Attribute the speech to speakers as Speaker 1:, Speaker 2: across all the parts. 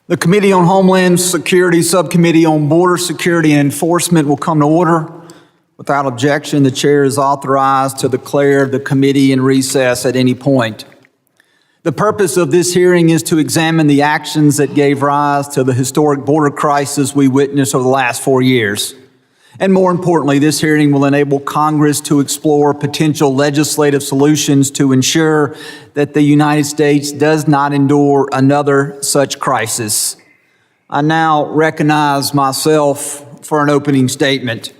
Speaker 1: The Committee on Homeland Security, Subcommittee on Border Security and Enforcement will come to order. Without objection, the chair is authorized to declare the committee in recess at any point. The purpose of this hearing is to examine the actions that gave rise to the historic border crisis we witnessed over the last 4 years. And more importantly, this hearing will enable Congress to explore potential legislative solutions to ensure that the United States does not endure another such crisis. I now recognize myself for an opening statement.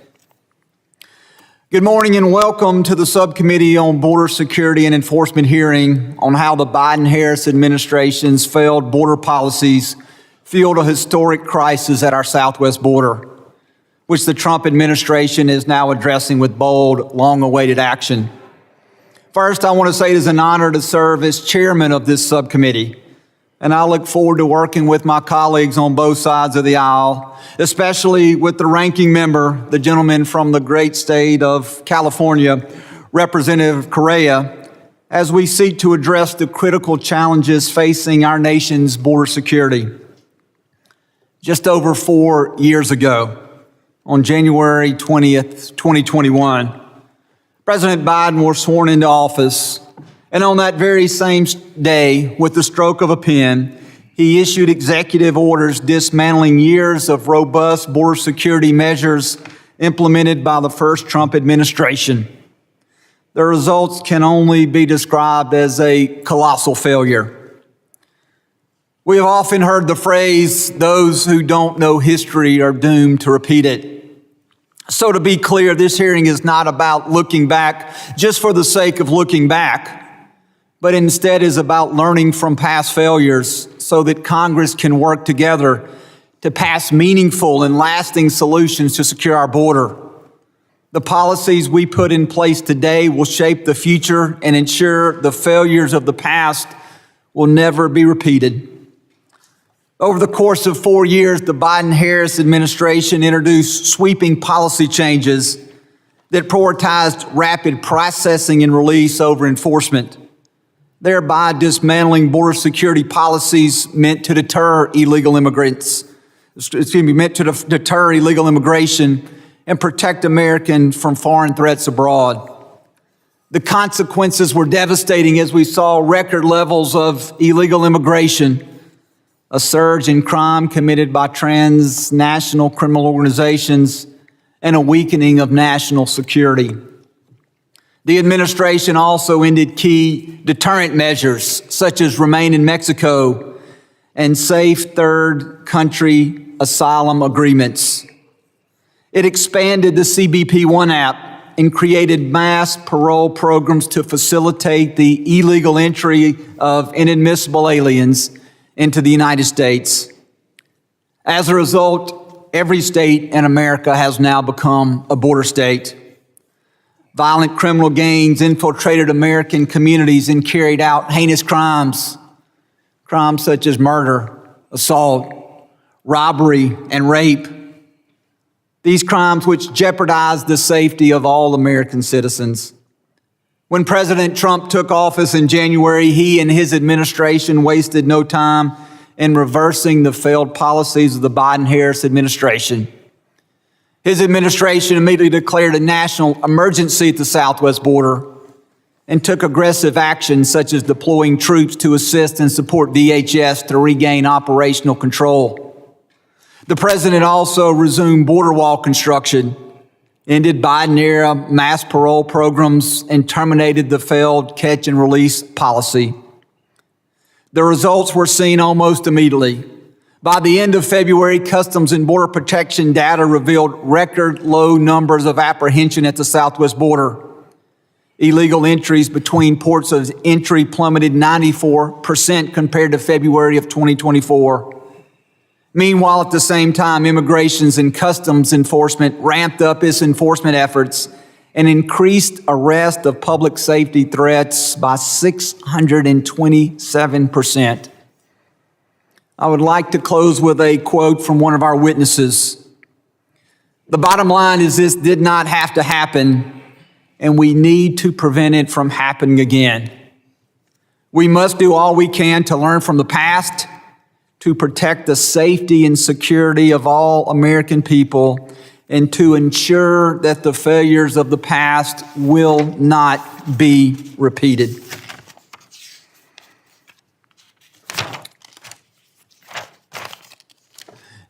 Speaker 1: Good morning and welcome to the Subcommittee on Border Security and Enforcement hearing on how the Biden-Harris administration's failed border policies fueled a historic crisis at our southwest border, which the Trump administration is now addressing with bold, long-awaited action. First, I want to say it is an honor to serve as chairman of this subcommittee, and I look forward to working with my colleagues on both sides of the aisle, especially with the ranking member, the gentleman from the great state of California, Representative Correa, as we seek to address the critical challenges facing our nation's border security. Just over 4 years ago, on January 20th, 2021, President Biden was sworn into office, and on that very same day, with the stroke of a pen, he issued executive orders dismantling years of robust border security measures implemented by the first Trump administration. The results can only be described as a colossal failure. We have often heard the phrase, "Those who don't know history are doomed to repeat it." So to be clear, this hearing is not about looking back just for the sake of looking back, but instead is about learning from past failures so that Congress can work together to pass meaningful and lasting solutions to secure our border. The policies we put in place today will shape the future and ensure the failures of the past will never be repeated. Over the course of 4 years, the Biden-Harris administration introduced sweeping policy changes that prioritized rapid processing and release over enforcement, thereby dismantling border security policies meant to deter illegal immigration and protect Americans from foreign threats abroad. The consequences were devastating as we saw record levels of illegal immigration, a surge in crime committed by transnational criminal organizations, and a weakening of national security. The administration also ended key deterrent measures, such as Remain in Mexico and safe third country asylum agreements. It expanded the CBP-1 app and created mass parole programs to facilitate the illegal entry of inadmissible aliens into the United States. As a result, every state in America has now become a border state. Violent criminal gangs infiltrated American communities and carried out heinous crimes such as murder, assault, robbery, and rape. These crimes which jeopardized the safety of all American citizens. When President Trump took office in January, he and his administration wasted no time in reversing the failed policies of the Biden-Harris administration. His administration immediately declared a national emergency at the southwest border and took aggressive action such as deploying troops to assist and support DHS to regain operational control. The president also resumed border wall construction, ended Biden-era mass parole programs, and terminated the failed catch and release policy. The results were seen almost immediately. By the end of February, Customs and Border Protection data revealed record low numbers of apprehension at the southwest border. Illegal entries between ports of entry plummeted 94% compared to February of 2024. Meanwhile, at the same time, Immigrations and Customs Enforcement ramped up its enforcement efforts and increased arrest of public safety threats by 627%. I would like to close with a quote from one of our witnesses. "The bottom line is this did not have to happen, and we need to prevent it from happening again. We must do all we can to learn from the past, to protect the safety and security of all American people and to ensure that the failures of the past will not be repeated.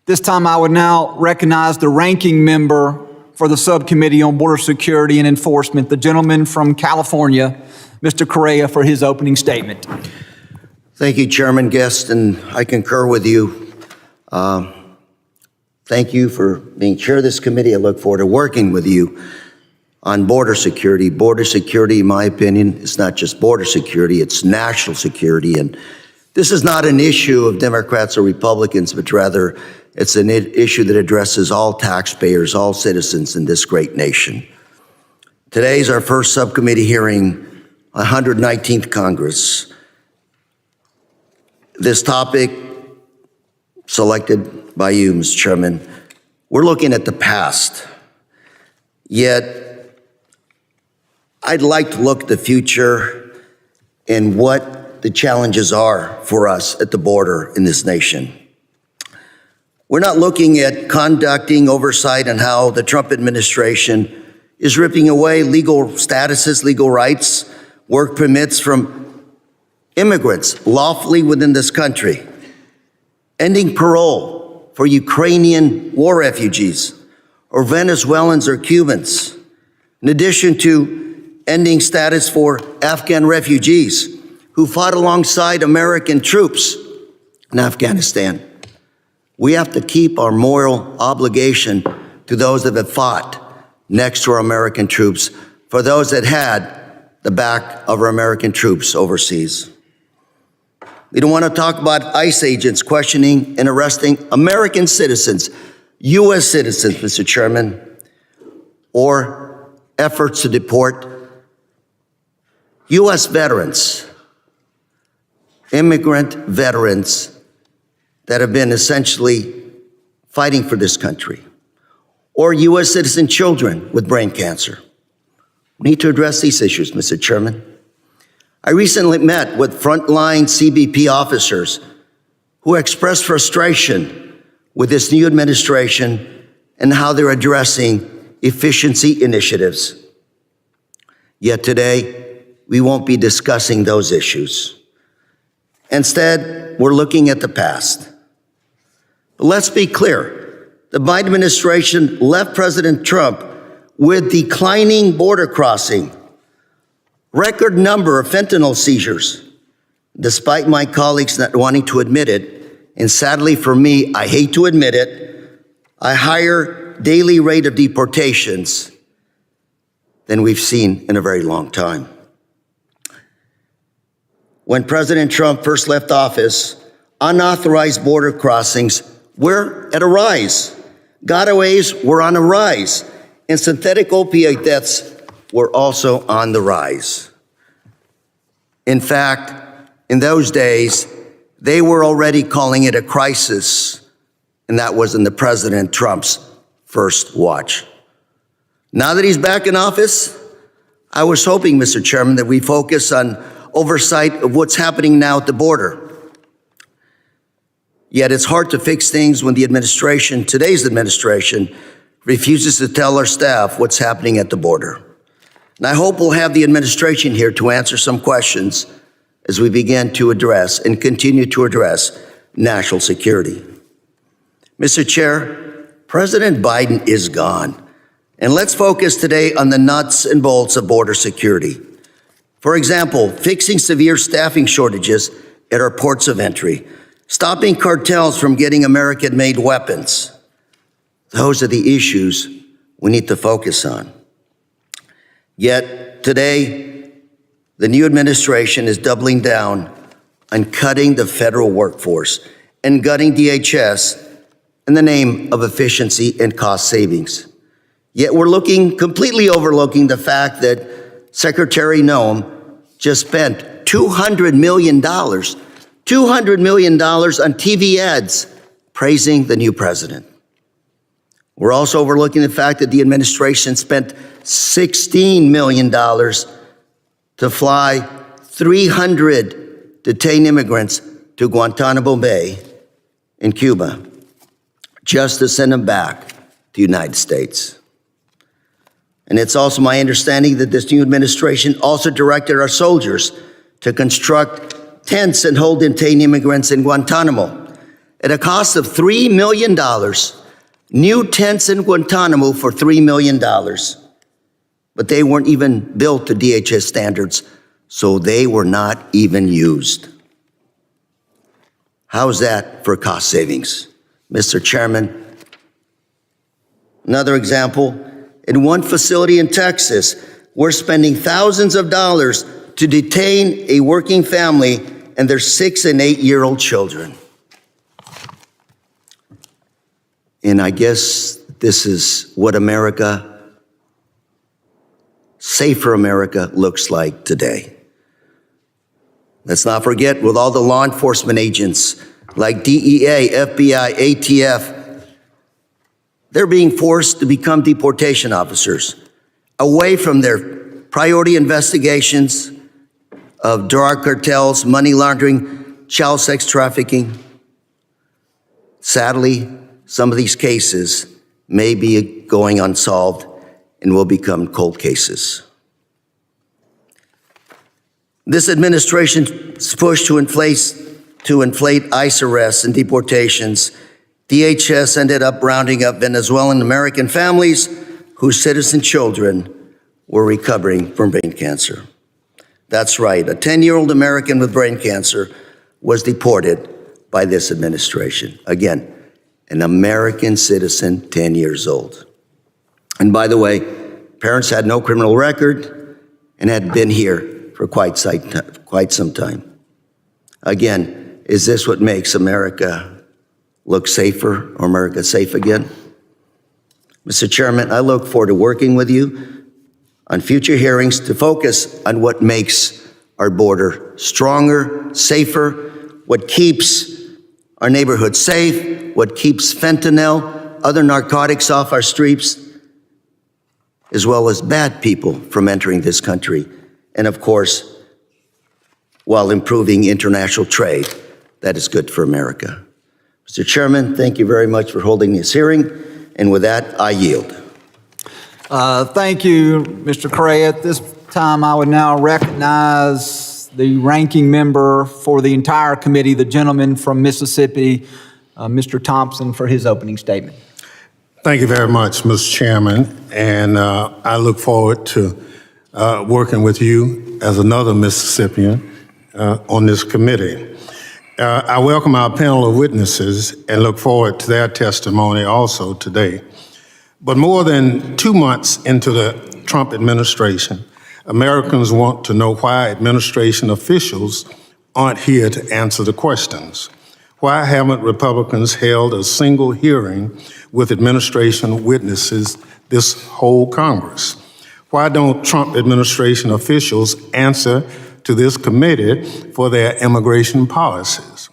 Speaker 1: This time I would now recognize the ranking member for the Subcommittee on Border Security and Enforcement, the gentleman from California, Mr. Correa, for his opening statement.
Speaker 2: Thank you, Chairman Guest, and I concur with you. Thank you for being chair of this committee. I look forward to working with you on border security. Border security, in my opinion, is not just border security, it's national security. And this is not an issue of Democrats or Republicans, but rather it's an issue that addresses all taxpayers, all citizens in this great nation. Today is our first subcommittee hearing, 119th Congress. This topic, selected by you, Mr. Chairman, we're looking at the past. Yet, I'd like to look at the future and what the challenges are for us at the border in this nation. We're not looking at conducting oversight on how the Trump administration is ripping away legal statuses, legal rights, work permits from immigrants lawfully within this country, ending parole for Ukrainian war refugees or Venezuelans or Cubans, in addition to ending status for Afghan refugees who fought alongside American troops in Afghanistan. We have to keep our moral obligation to those that have fought next to our American troops, for those that had the back of our American troops overseas. We don't want to talk about ICE agents questioning and arresting American citizens, U.S. citizens, Mr. Chairman, or efforts to deport U.S. veterans, immigrant veterans that have been essentially fighting for this country, or U.S. citizen children with brain cancer. We need to address these issues, Mr. Chairman. I recently met with frontline CBP officers who expressed frustration with this new administration and how they're addressing efficiency initiatives. Yet today, we won't be discussing those issues. Instead, we're looking at the past. But let's be clear, the Biden administration left President Trump with declining border crossing, record number of fentanyl seizures, despite my colleagues not wanting to admit it, and sadly for me, I hate to admit it, a higher daily rate of deportations than we've seen in a very long time. When President Trump first left office, unauthorized border crossings were at a rise. Gotaways were on a rise, and synthetic opioid deaths were also on the rise. In fact, in those days, they were already calling it a crisis, and that was in the President Trump's first watch. Now that he's back in office, I was hoping, Mr. Chairman, that we focus on oversight of what's happening now at the border. Yet it's hard to fix things when the administration, today's administration, refuses to tell our staff what's happening at the border. And I hope we'll have the administration here to answer some questions as we begin to address and continue to address national security. Mr. Chair, President Biden is gone. And let's focus today on the nuts and bolts of border security. For example, fixing severe staffing shortages at our ports of entry, stopping cartels from getting American-made weapons. Those are the issues we need to focus on. Yet today, the new administration is doubling down on cutting the federal workforce and gutting DHS in the name of efficiency and cost savings. Yet we're completely overlooking the fact that Secretary Noem just spent $200 million on TV ads praising the new president. We're also overlooking the fact that the administration spent $16 million to fly 300 detained immigrants to Guantanamo Bay in Cuba just to send them back to the United States. And it's also my understanding that this new administration also directed our soldiers to construct tents and hold detained immigrants in Guantanamo at a cost of $3 million. New tents in Guantanamo for $3 million. But they weren't even built to DHS standards, so they were not even used. How's that for cost savings, Mr. Chairman? Another example, in one facility in Texas, we're spending thousands of dollars to detain a working family and their 6 and 8-year-old children. And I guess this is what safer America looks like today. Let's not forget, with all the law enforcement agents like DEA, FBI, ATF, they're being forced to become deportation officers, away from their priority investigations of drug cartels, money laundering, child sex trafficking. Sadly, some of these cases may be going unsolved and will become cold cases. This administration's push to inflate ICE arrests and deportations, DHS ended up rounding up Venezuelan American families whose citizen children were recovering from brain cancer. That's right, a 10-year-old American with brain cancer was deported by this administration. Again, an American citizen, 10 years old. And by the way, parents had no criminal record and had been here for quite some time. Again, is this what makes America look safer, or America safe again? Mr. Chairman, I look forward to working with you on future hearings to focus on what makes our border stronger, safer, what keeps our neighborhoods safe, what keeps fentanyl, other narcotics off our streets, as well as bad people from entering this country. And of course, while improving international trade, that is good for America. Mr. Chairman, thank you very much for holding this hearing. And with that, I yield.
Speaker 1: Thank you, Mr. Cray. At this time, I would now recognize the ranking member for the entire committee, the gentleman from Mississippi, Mr. Thompson, for his opening statement.
Speaker 3: Thank you very much, Mr. Chairman. And I look forward to working with you as another Mississippian on this committee. I welcome our panel of witnesses and look forward to their testimony also today. But more than 2 months into the Trump administration, Americans want to know why administration officials aren't here to answer the questions. Why haven't Republicans held a single hearing with administration witnesses this whole Congress? Why don't Trump administration officials answer to this committee for their immigration policies?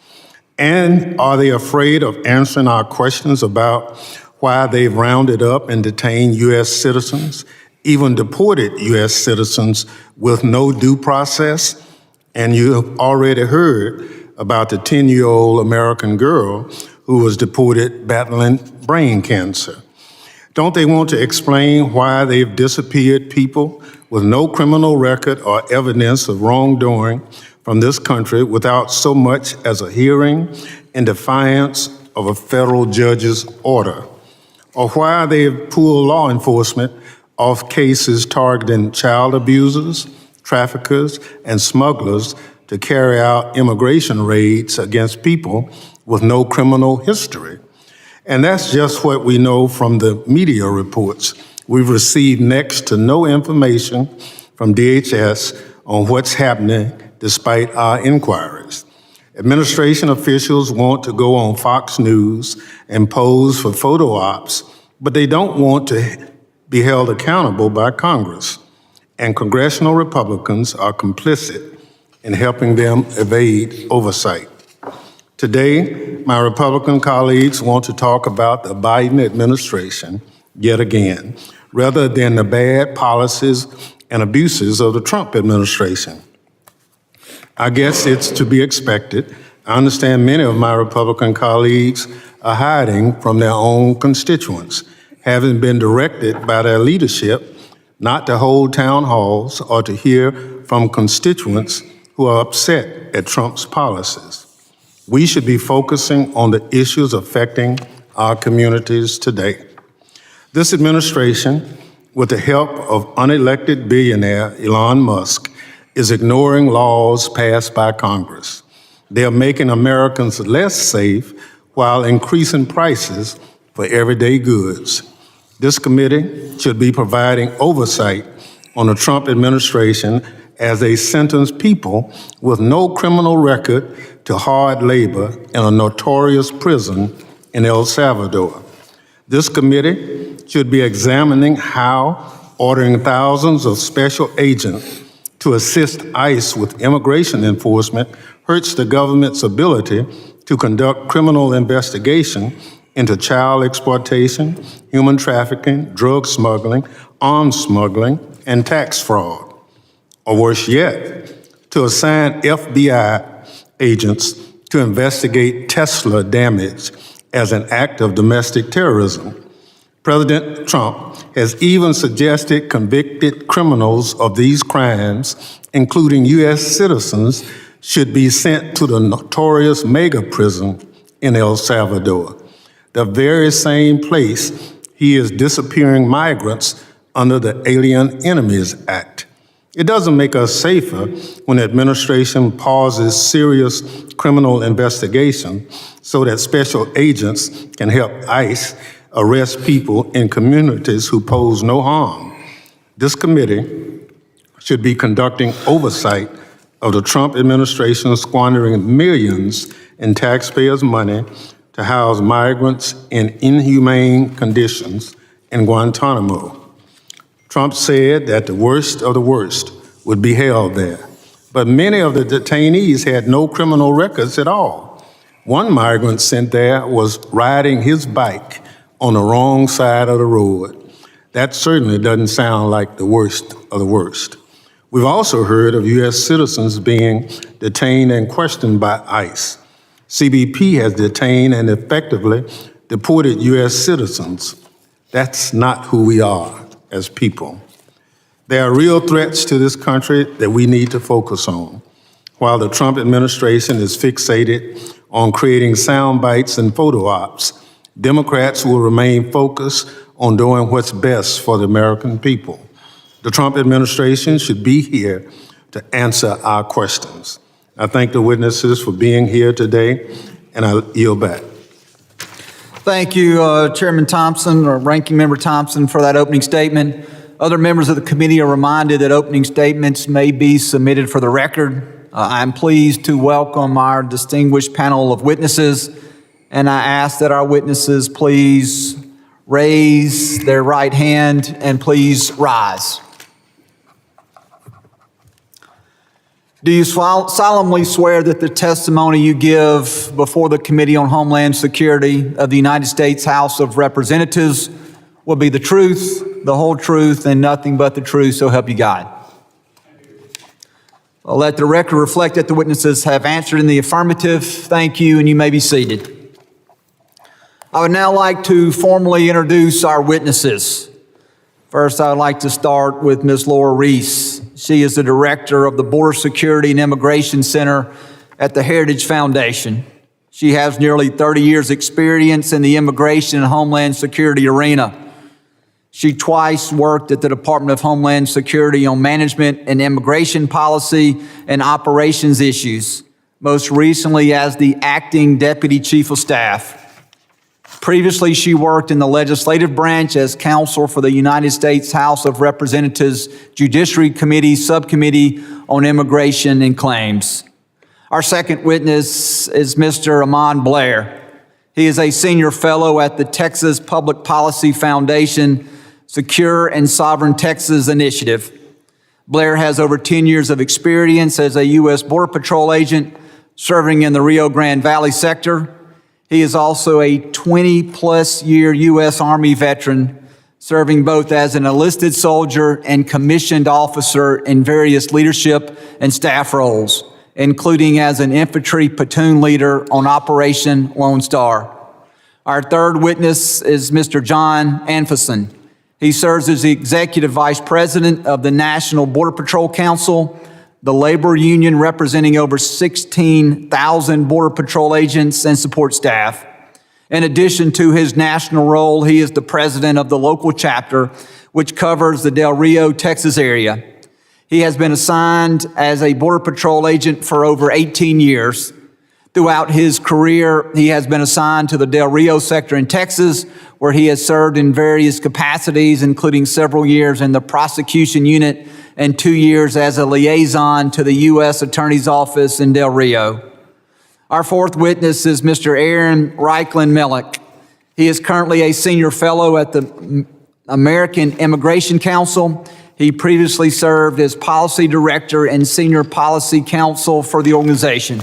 Speaker 3: And are they afraid of answering our questions about why they've rounded up and detained U.S. citizens, even deported U.S. citizens with no due process? And you have already heard about the 10-year-old American girl who was deported battling brain cancer. Don't they want to explain why they've disappeared people with no criminal record or evidence of wrongdoing from this country without so much as a hearing in defiance of a federal judge's order? Or why they've pulled law enforcement off cases targeting child abusers, traffickers, and smugglers to carry out immigration raids against people with no criminal history? And that's just what we know from the media reports. We've received next to no information from DHS on what's happening despite our inquiries. Administration officials want to go on Fox News and pose for photo ops, but they don't want to be held accountable by Congress. And congressional Republicans are complicit in helping them evade oversight. Today, my Republican colleagues want to talk about the Biden administration yet again, rather than the bad policies and abuses of the Trump administration. I guess it's to be expected. I understand many of my Republican colleagues are hiding from their own constituents, having been directed by their leadership not to hold town halls or to hear from constituents who are upset at Trump's policies. We should be focusing on the issues affecting our communities today. This administration, with the help of unelected billionaire Elon Musk, is ignoring laws passed by Congress. They are making Americans less safe while increasing prices for everyday goods. This committee should be providing oversight on the Trump administration as they sentence people with no criminal record to hard labor in a notorious prison in El Salvador. This committee should be examining how ordering thousands of special agents to assist ICE with immigration enforcement hurts the government's ability to conduct criminal investigation into child exploitation, human trafficking, drug smuggling, arms smuggling, and tax fraud. Or worse yet, to assign FBI agents to investigate Tesla damage as an act of domestic terrorism. President Trump has even suggested convicted criminals of these crimes, including U.S. citizens, should be sent to the notorious mega prison in El Salvador, the very same place he is disappearing migrants under the Alien Enemies Act. It doesn't make us safer when the administration pauses serious criminal investigation so that special agents can help ICE arrest people in communities who pose no harm. This committee should be conducting oversight of the Trump administration squandering millions in taxpayers' money to house migrants in inhumane conditions in Guantanamo. Trump said that the worst of the worst would be held there, but many of the detainees had no criminal records at all. One migrant sent there was riding his bike on the wrong side of the road. That certainly doesn't sound like the worst of the worst. We've also heard of U.S. citizens being detained and questioned by ICE. CBP has detained and effectively deported U.S. citizens. That's not who we are as people. There are real threats to this country that we need to focus on. While the Trump administration is fixated on creating sound bites and photo ops, Democrats will remain focused on doing what's best for the American people. The Trump administration should be here to answer our questions. I thank the witnesses for being here today, and I yield back.
Speaker 1: Thank you, Chairman Thompson, or Ranking Member Thompson, for that opening statement. Other members of the committee are reminded that opening statements may be submitted for the record. I'm pleased to welcome our distinguished panel of witnesses, and I ask that our witnesses please raise their right hand and please rise. Do you solemnly swear that the testimony you give before the Committee on Homeland Security of the United States House of Representatives will be the truth, the whole truth, and nothing but the truth, so help you God? I'll let the record reflect that the witnesses have answered in the affirmative. Thank you, and you may be seated. I would now like to formally introduce our witnesses. First, I would like to start with Ms. Laura Reese. She is the director of the Border Security and Immigration Center at the Heritage Foundation. She has nearly 30 years' experience in the immigration and homeland security arena. She twice worked at the Department of Homeland Security on management and immigration policy and operations issues, most recently as the acting deputy chief of staff. Previously, she worked in the legislative branch as counsel for the United States House of Representatives Judiciary Committee Subcommittee on Immigration and Claims. Our second witness is Mr. Amon Blair. He is a senior fellow at the Texas Public Policy Foundation Secure and Sovereign Texas Initiative. Blair has over 10 years of experience as a U.S. Border Patrol agent serving in the Rio Grande Valley sector. He is also a 20-plus year U.S. Army veteran, serving both as an enlisted soldier and commissioned officer in various leadership and staff roles. including as an infantry platoon leader on Operation Lone Star. Our third witness is Mr. John Anfison. He serves as the Executive Vice President of the National Border Patrol Council, the labor union representing over 16,000 Border Patrol agents and support staff. In addition to his national role, he is the president of the local chapter, which covers the Del Rio, Texas area. He has been assigned as a Border Patrol agent for over 18 years. Throughout his career, he has been assigned to the Del Rio sector in Texas, where he has served in various capacities, including several years in the prosecution unit and 2 years as a liaison to the U.S. Attorney's Office in Del Rio. Our fourth witness is Mr. Aaron Reichlin-Mellick. He is currently a senior fellow at the American Immigration Council. He previously served as policy director and senior policy counsel for the organization.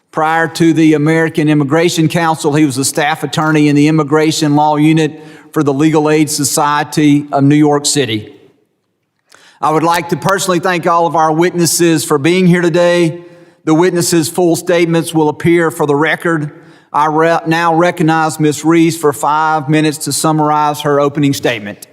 Speaker 1: Prior to the American Immigration Council, he was a staff attorney in the Immigration Law Unit for the Legal Aid Society of New York City. I would like to personally thank all of our witnesses for being here today. The witnesses' full statements will appear for the record. I now recognize Ms. Reese for 5 minutes to summarize her opening statement.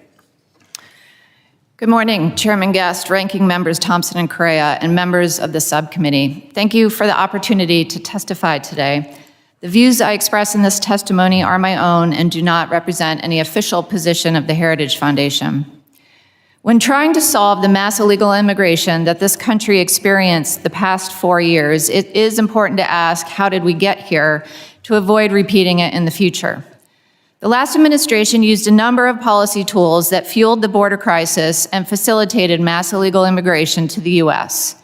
Speaker 4: Good morning, Chairman Guest, Ranking Members Thompson and Correa, and members of the subcommittee. Thank you for the opportunity to testify today. The views I express in this testimony are my own and do not represent any official position of the Heritage Foundation. When trying to solve the mass illegal immigration that this country experienced the past 4 years, it is important to ask, how did we get here, to avoid repeating it in the future? The last administration used a number of policy tools that fueled the border crisis and facilitated mass illegal immigration to the U.S.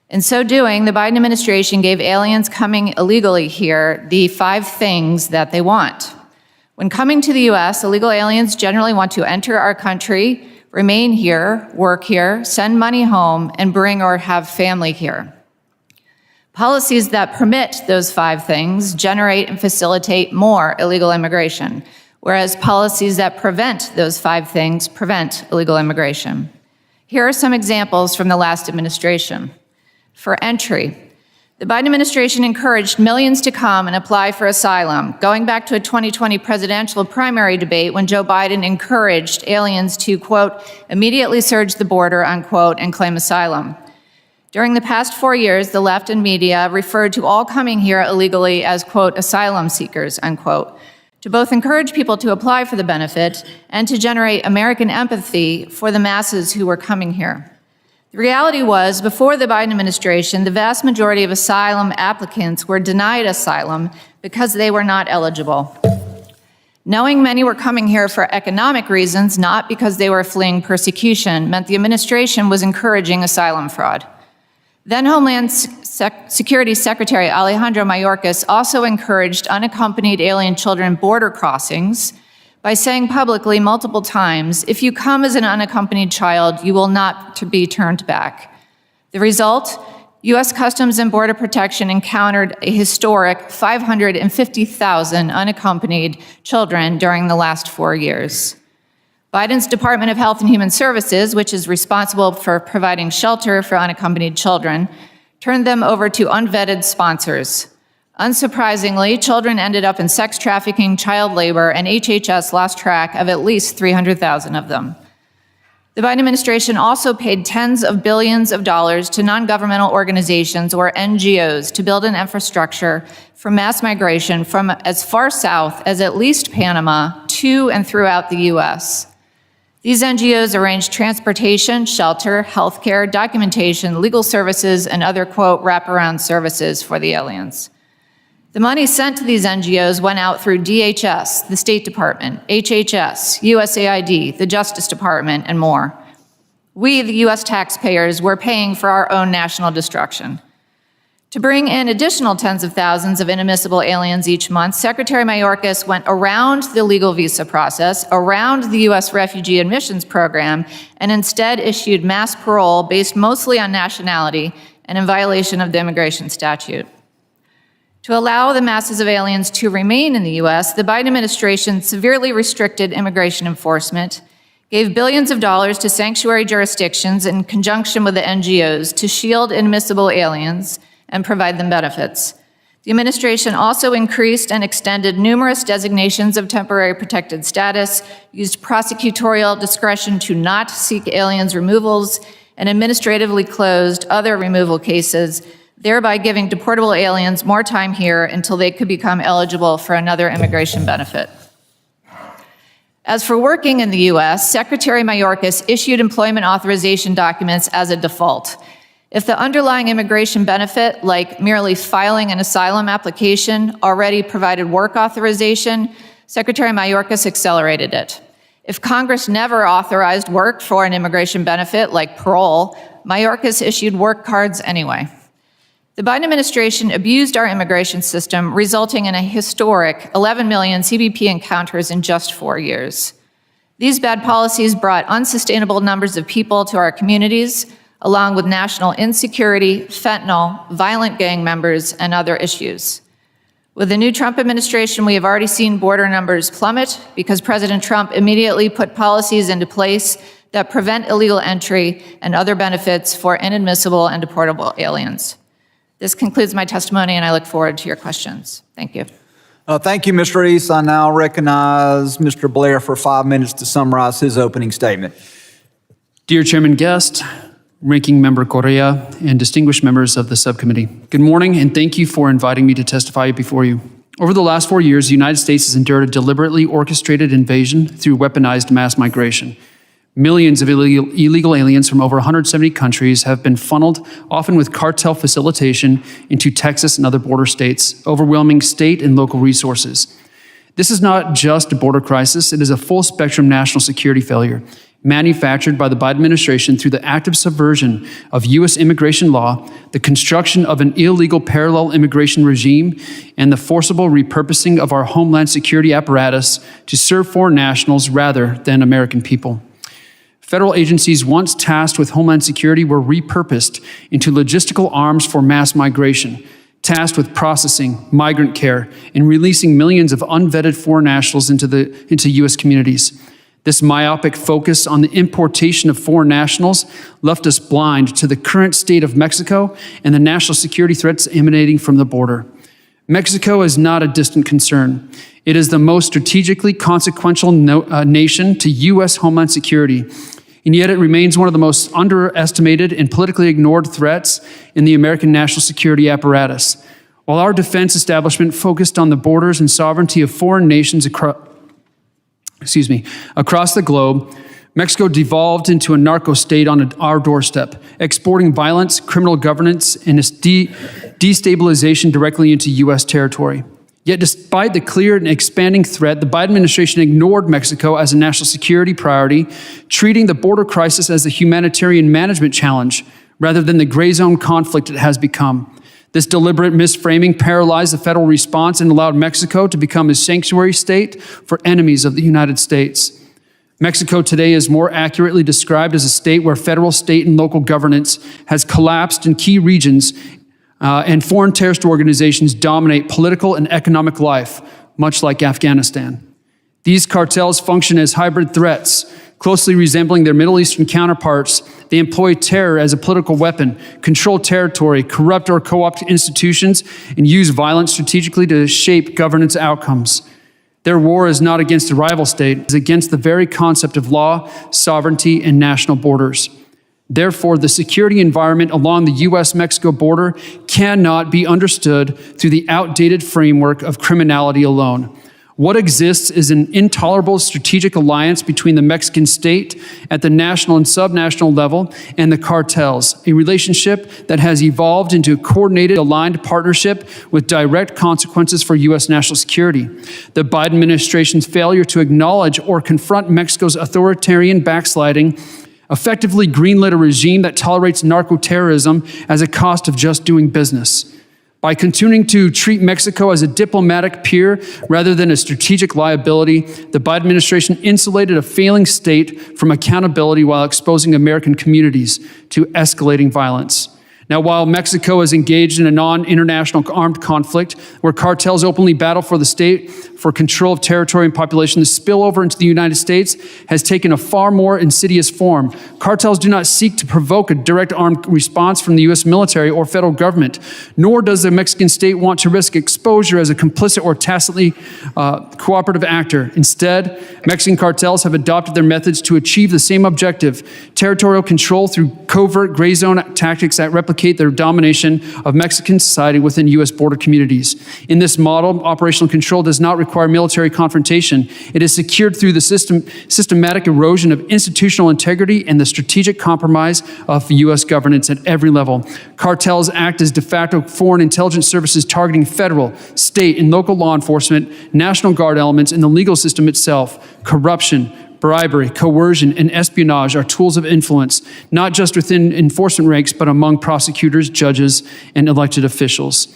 Speaker 4: In so doing, the Biden administration gave aliens coming illegally here the 5 things that they want. When coming to the U.S., illegal aliens generally want to enter our country, remain here, work here, send money home, and bring or have family here. Policies that permit those 5 things generate and facilitate more illegal immigration, whereas policies that prevent those 5 things prevent illegal immigration. Here are some examples from the last administration. For entry, the Biden administration encouraged millions to come and apply for asylum, going back to a 2020 presidential primary debate when Joe Biden encouraged aliens to, quote, immediately surge the border, unquote, and claim asylum. During the past 4 years, the left and media referred to all coming here illegally as, quote, asylum seekers, unquote, to both encourage people to apply for the benefit and to generate American empathy for the masses who were coming here. The reality was, before the Biden administration, the vast majority of asylum applicants were denied asylum because they were not eligible. Knowing many were coming here for economic reasons, not because they were fleeing persecution, meant the administration was encouraging asylum fraud. Then Homeland Security Secretary Alejandro Mayorkas also encouraged unaccompanied alien children border crossings by saying publicly multiple times, if you come as an unaccompanied child, you will not be turned back. The result, U.S. Customs and Border Protection encountered a historic 550,000 unaccompanied children during the last 4 years. Biden's Department of Health and Human Services, which is responsible for providing shelter for unaccompanied children, turned them over to unvetted sponsors. Unsurprisingly, children ended up in sex trafficking, child labor, and HHS lost track of at least 300,000 of them. The Biden administration also paid tens of billions of dollars to non-governmental organizations, or NGOs, to build an infrastructure for mass migration from as far south as at least Panama to and throughout the U.S. These NGOs arranged transportation, shelter, healthcare, documentation, legal services, and other, quote, wraparound services for the aliens. The money sent to these NGOs went out through DHS, the State Department, HHS, USAID, the Justice Department, and more. We, the U.S. taxpayers, were paying for our own national destruction. To bring in additional tens of thousands of inadmissible aliens each month, Secretary Mayorkas went around the legal visa process, around the U.S. Refugee Admissions Program, and instead issued mass parole based mostly on nationality and in violation of the immigration statute. To allow the masses of aliens to remain in the U.S., the Biden administration severely restricted immigration enforcement, gave billions of dollars to sanctuary jurisdictions in conjunction with the NGOs to shield inadmissible aliens, and provide them benefits. The administration also increased and extended numerous designations of temporary protected status, used prosecutorial discretion to not seek aliens' removals, and administratively closed other removal cases, thereby giving deportable aliens more time here until they could become eligible for another immigration benefit. As for working in the U.S., Secretary Mayorkas issued employment authorization documents as a default. If the underlying immigration benefit, like merely filing an asylum application, already provided work authorization, Secretary Mayorkas accelerated it. If Congress never authorized work for an immigration benefit, like parole, Mayorkas issued work cards anyway. The Biden administration abused our immigration system, resulting in a historic 11 million CBP encounters in just 4 years. These bad policies brought unsustainable numbers of people to our communities, along with national insecurity, fentanyl, violent gang members, and other issues. With the new Trump administration, we have already seen border numbers plummet because President Trump immediately put policies into place that prevent illegal entry and other benefits for inadmissible and deportable aliens. This concludes my testimony, and I look forward to your questions. Thank you.
Speaker 1: Thank you, Mr. Reese. I now recognize Mr. Blair for 5 minutes to summarize his opening statement.
Speaker 5: Dear Chairman Guest, Ranking Member Correa, and distinguished members of the subcommittee, good morning, and thank you for inviting me to testify before you. Over the last 4 years, the United States has endured a deliberately orchestrated invasion through weaponized mass migration. Millions of illegal aliens from over 170 countries have been funneled, often with cartel facilitation, into Texas and other border states, overwhelming state and local resources. This is not just a border crisis, it is a full-spectrum national security failure, manufactured by the Biden administration through the active subversion of U.S. immigration law, the construction of an illegal parallel immigration regime, and the forcible repurposing of our Homeland Security apparatus to serve foreign nationals rather than American people. Federal agencies once tasked with Homeland Security were repurposed into logistical arms for mass migration, tasked with processing, migrant care, and releasing millions of unvetted foreign nationals into U.S. communities. This myopic focus on the importation of foreign nationals left us blind to the current state of Mexico and the national security threats emanating from the border. Mexico is not a distant concern. It is the most strategically consequential nation to U.S. Homeland Security, and yet it remains one of the most underestimated and politically ignored threats in the American national security apparatus. While our defense establishment focused on the borders and sovereignty of foreign nations across the globe, Mexico devolved into a narco state on our doorstep, exporting violence, criminal governance, and destabilization directly into U.S. territory. Yet despite the clear and expanding threat, the Biden administration ignored Mexico as a national security priority, treating the border crisis as a humanitarian management challenge rather than the gray zone conflict it has become. This deliberate misframing paralyzed the federal response and allowed Mexico to become a sanctuary state for enemies of the United States. Mexico today is more accurately described as a state where federal, state, and local governance has collapsed in key regions, and foreign terrorist organizations dominate political and economic life, much like Afghanistan. These cartels function as hybrid threats, closely resembling their Middle Eastern counterparts. They employ terror as a political weapon, control territory, corrupt or co-opt institutions, and use violence strategically to shape governance outcomes. Their war is not against a rival state, it is against the very concept of law, sovereignty, and national borders. Therefore, the security environment along the U.S.-Mexico border cannot be understood through the outdated framework of criminality alone. What exists is an intolerable strategic alliance between the Mexican state at the national and subnational level and the cartels, a relationship that has evolved into a coordinated, aligned partnership with direct consequences for U.S. national security. The Biden administration's failure to acknowledge or confront Mexico's authoritarian backsliding effectively greenlit a regime that tolerates narco-terrorism as a cost of just doing business. By continuing to treat Mexico as a diplomatic peer rather than a strategic liability, the Biden administration insulated a failing state from accountability while exposing American communities to escalating violence. Now, while Mexico is engaged in a non-international armed conflict where cartels openly battle for the state, for control of territory and population to spill over into the United States has taken a far more insidious form. Cartels do not seek to provoke a direct armed response from the U.S. military or federal government, nor does the Mexican state want to risk exposure as a complicit or tacitly cooperative actor. Instead, Mexican cartels have adopted their methods to achieve the same objective: territorial control through covert gray zone tactics that replicate their domination of Mexican society within U.S. border communities. In this model, operational control does not require military confrontation. It is secured through the systematic erosion of institutional integrity and the strategic compromise of U.S. governance at every level. Cartels act as de facto foreign intelligence services targeting federal, state, and local law enforcement, National Guard elements, and the legal system itself. Corruption, bribery, coercion, and espionage are tools of influence, not just within enforcement ranks, but among prosecutors, judges, and elected officials.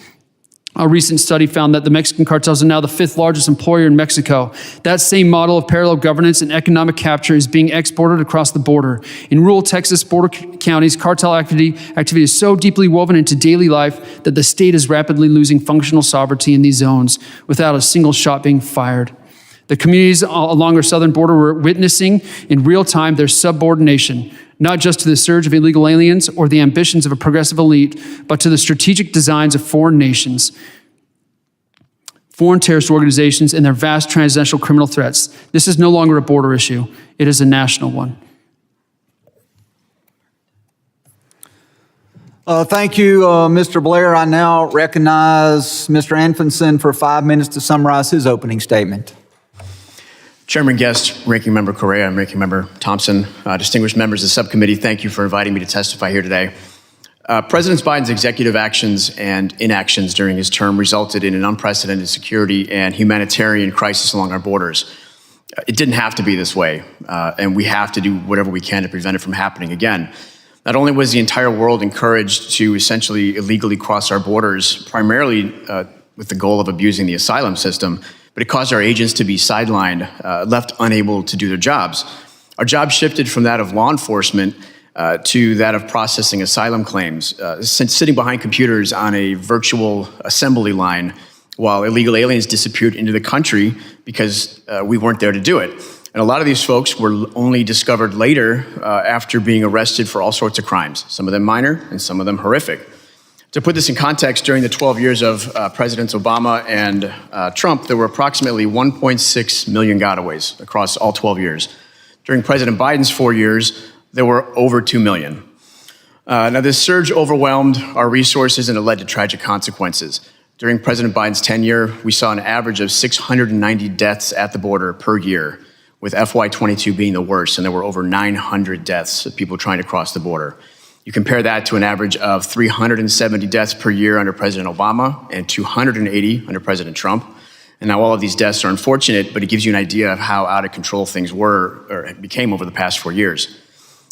Speaker 5: A recent study found that the Mexican cartels are now the 5th largest employer in Mexico. That same model of parallel governance and economic capture is being exported across the border. In rural Texas border counties, cartel activity is so deeply woven into daily life that the state is rapidly losing functional sovereignty in these zones without a single shot being fired. The communities along our southern border were witnessing in real time their subordination, not just to the surge of illegal aliens or the ambitions of a progressive elite, but to the strategic designs of foreign nations, foreign terrorist organizations, and their vast transnational criminal threats. This is no longer a border issue. It is a national one.
Speaker 1: Thank you, Mr. Blair. I now recognize Mr. Anfinson for 5 minutes to summarize his opening statement.
Speaker 6: Chairman Guest, Ranking Member Correa, and Ranking Member Thompson, distinguished members of the subcommittee, thank you for inviting me to testify here today. President Biden's executive actions and inactions during his term resulted in an unprecedented security and humanitarian crisis along our borders. It didn't have to be this way, and we have to do whatever we can to prevent it from happening again. Not only was the entire world encouraged to essentially illegally cross our borders, primarily with the goal of abusing the asylum system, but it caused our agents to be sidelined, left unable to do their jobs. Our job shifted from that of law enforcement to that of processing asylum claims, sitting behind computers on a virtual assembly line while illegal aliens disappeared into the country because we weren't there to do it. And a lot of these folks were only discovered later after being arrested for all sorts of crimes, some of them minor and some of them horrific. To put this in context, during the 12 years of Presidents Obama and Trump, there were approximately 1.6 million gotaways across all 12 years. During President Biden's 4 years, there were over 2 million. Now, this surge overwhelmed our resources and it led to tragic consequences. During President Biden's tenure, we saw an average of 690 deaths at the border per year, with FY22 being the worst, and there were over 900 deaths of people trying to cross the border. You compare that to an average of 370 deaths per year under President Obama and 280 under President Trump. And now all of these deaths are unfortunate, but it gives you an idea of how out of control things were or became over the past 4 years.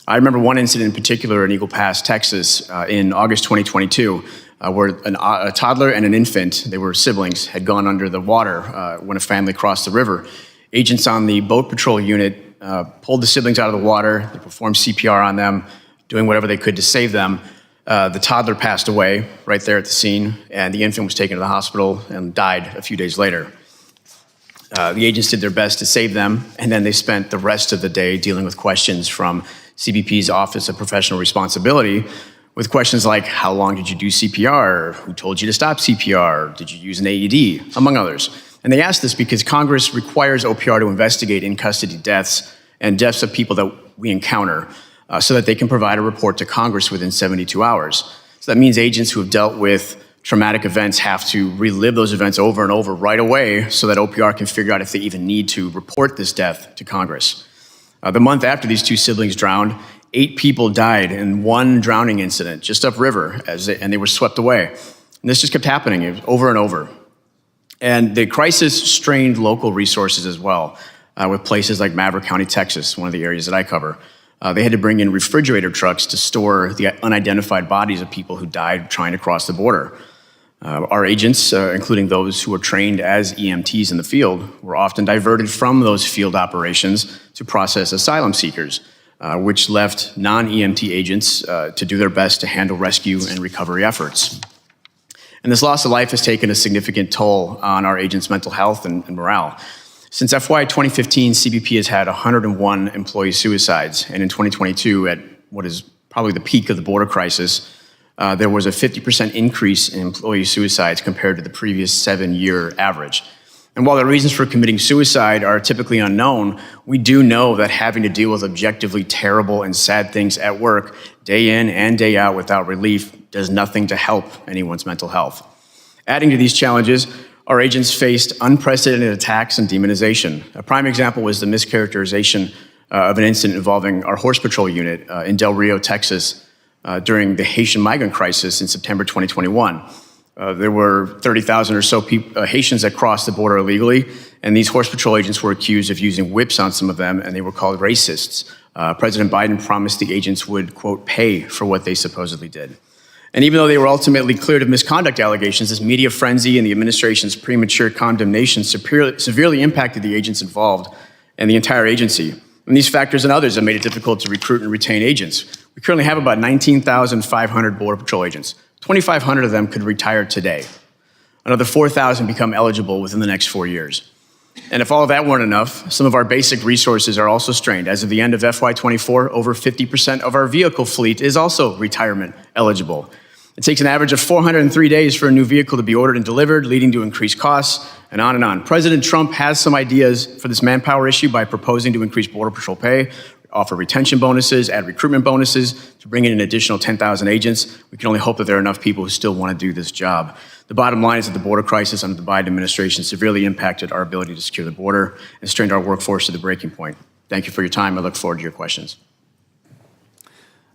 Speaker 6: I remember one incident in particular in Eagle Pass, Texas, in August 2022, where a toddler and an infant, they were siblings, had gone under the water when a family crossed the river. Agents on the boat patrol unit pulled the siblings out of the water. They performed CPR on them, doing whatever they could to save them. The toddler passed away right there at the scene, and the infant was taken to the hospital and died a few days later. The agents did their best to save them, and then they spent the rest of the day dealing with questions from CBP's Office of Professional Responsibility, with questions like, how long did you do CPR? Who told you to stop CPR? Did you use an AED? Among others. And they asked this because Congress requires OPR to investigate in-custody deaths and deaths of people that we encounter, so that they can provide a report to Congress within 72 hours. So that means agents who have dealt with traumatic events have to relive those events over and over right away so that OPR can figure out if they even need to report this death to Congress. The month after these two siblings drowned, 8 people died in one drowning incident just upriver, and they were swept away. And this just kept happening over and over. And the crisis strained local resources as well, with places like Maverick County, Texas, one of the areas that I cover. They had to bring in refrigerator trucks to store the unidentified bodies of people who died trying to cross the border. Our agents, including those who were trained as EMTs in the field, were often diverted from those field operations to process asylum seekers, which left non-EMT agents to do their best to handle rescue and recovery efforts. And this loss of life has taken a significant toll on our agents' mental health and morale. Since FY 2015, CBP has had 101 employee suicides, and in 2022, at what is probably the peak of the border crisis, there was a 50% increase in employee suicides compared to the previous 7-year average. And while the reasons for committing suicide are typically unknown, we do know that having to deal with objectively terrible and sad things at work, day in and day out without relief, does nothing to help anyone's mental health. Adding to these challenges, our agents faced unprecedented attacks and demonization. A prime example was the mischaracterization of an incident involving our Horse Patrol unit in Del Rio, Texas, during the Haitian migrant crisis in September 2021. There were 30,000 or so Haitians that crossed the border illegally, and these Horse Patrol agents were accused of using whips on some of them, and they were called racists. President Biden promised the agents would, quote, pay for what they supposedly did. And even though they were ultimately cleared of misconduct allegations, this media frenzy and the administration's premature condemnation severely impacted the agents involved and the entire agency. And these factors and others have made it difficult to recruit and retain agents. We currently have about 19,500 Border Patrol agents. 2,500 of them could retire today. Another 4,000 become eligible within the next 4 years. And if all of that weren't enough, some of our basic resources are also strained. As of the end of FY24, over 50% of our vehicle fleet is also retirement eligible. It takes an average of 403 days for a new vehicle to be ordered and delivered, leading to increased costs, and on and on. President Trump has some ideas for this manpower issue by proposing to increase Border Patrol pay, offer retention bonuses, add recruitment bonuses to bring in an additional 10,000 agents. We can only hope that there are enough people who still want to do this job. The bottom line is that the border crisis under the Biden administration severely impacted our ability to secure the border and strained our workforce to the breaking point. Thank you for your time. I look forward to your questions.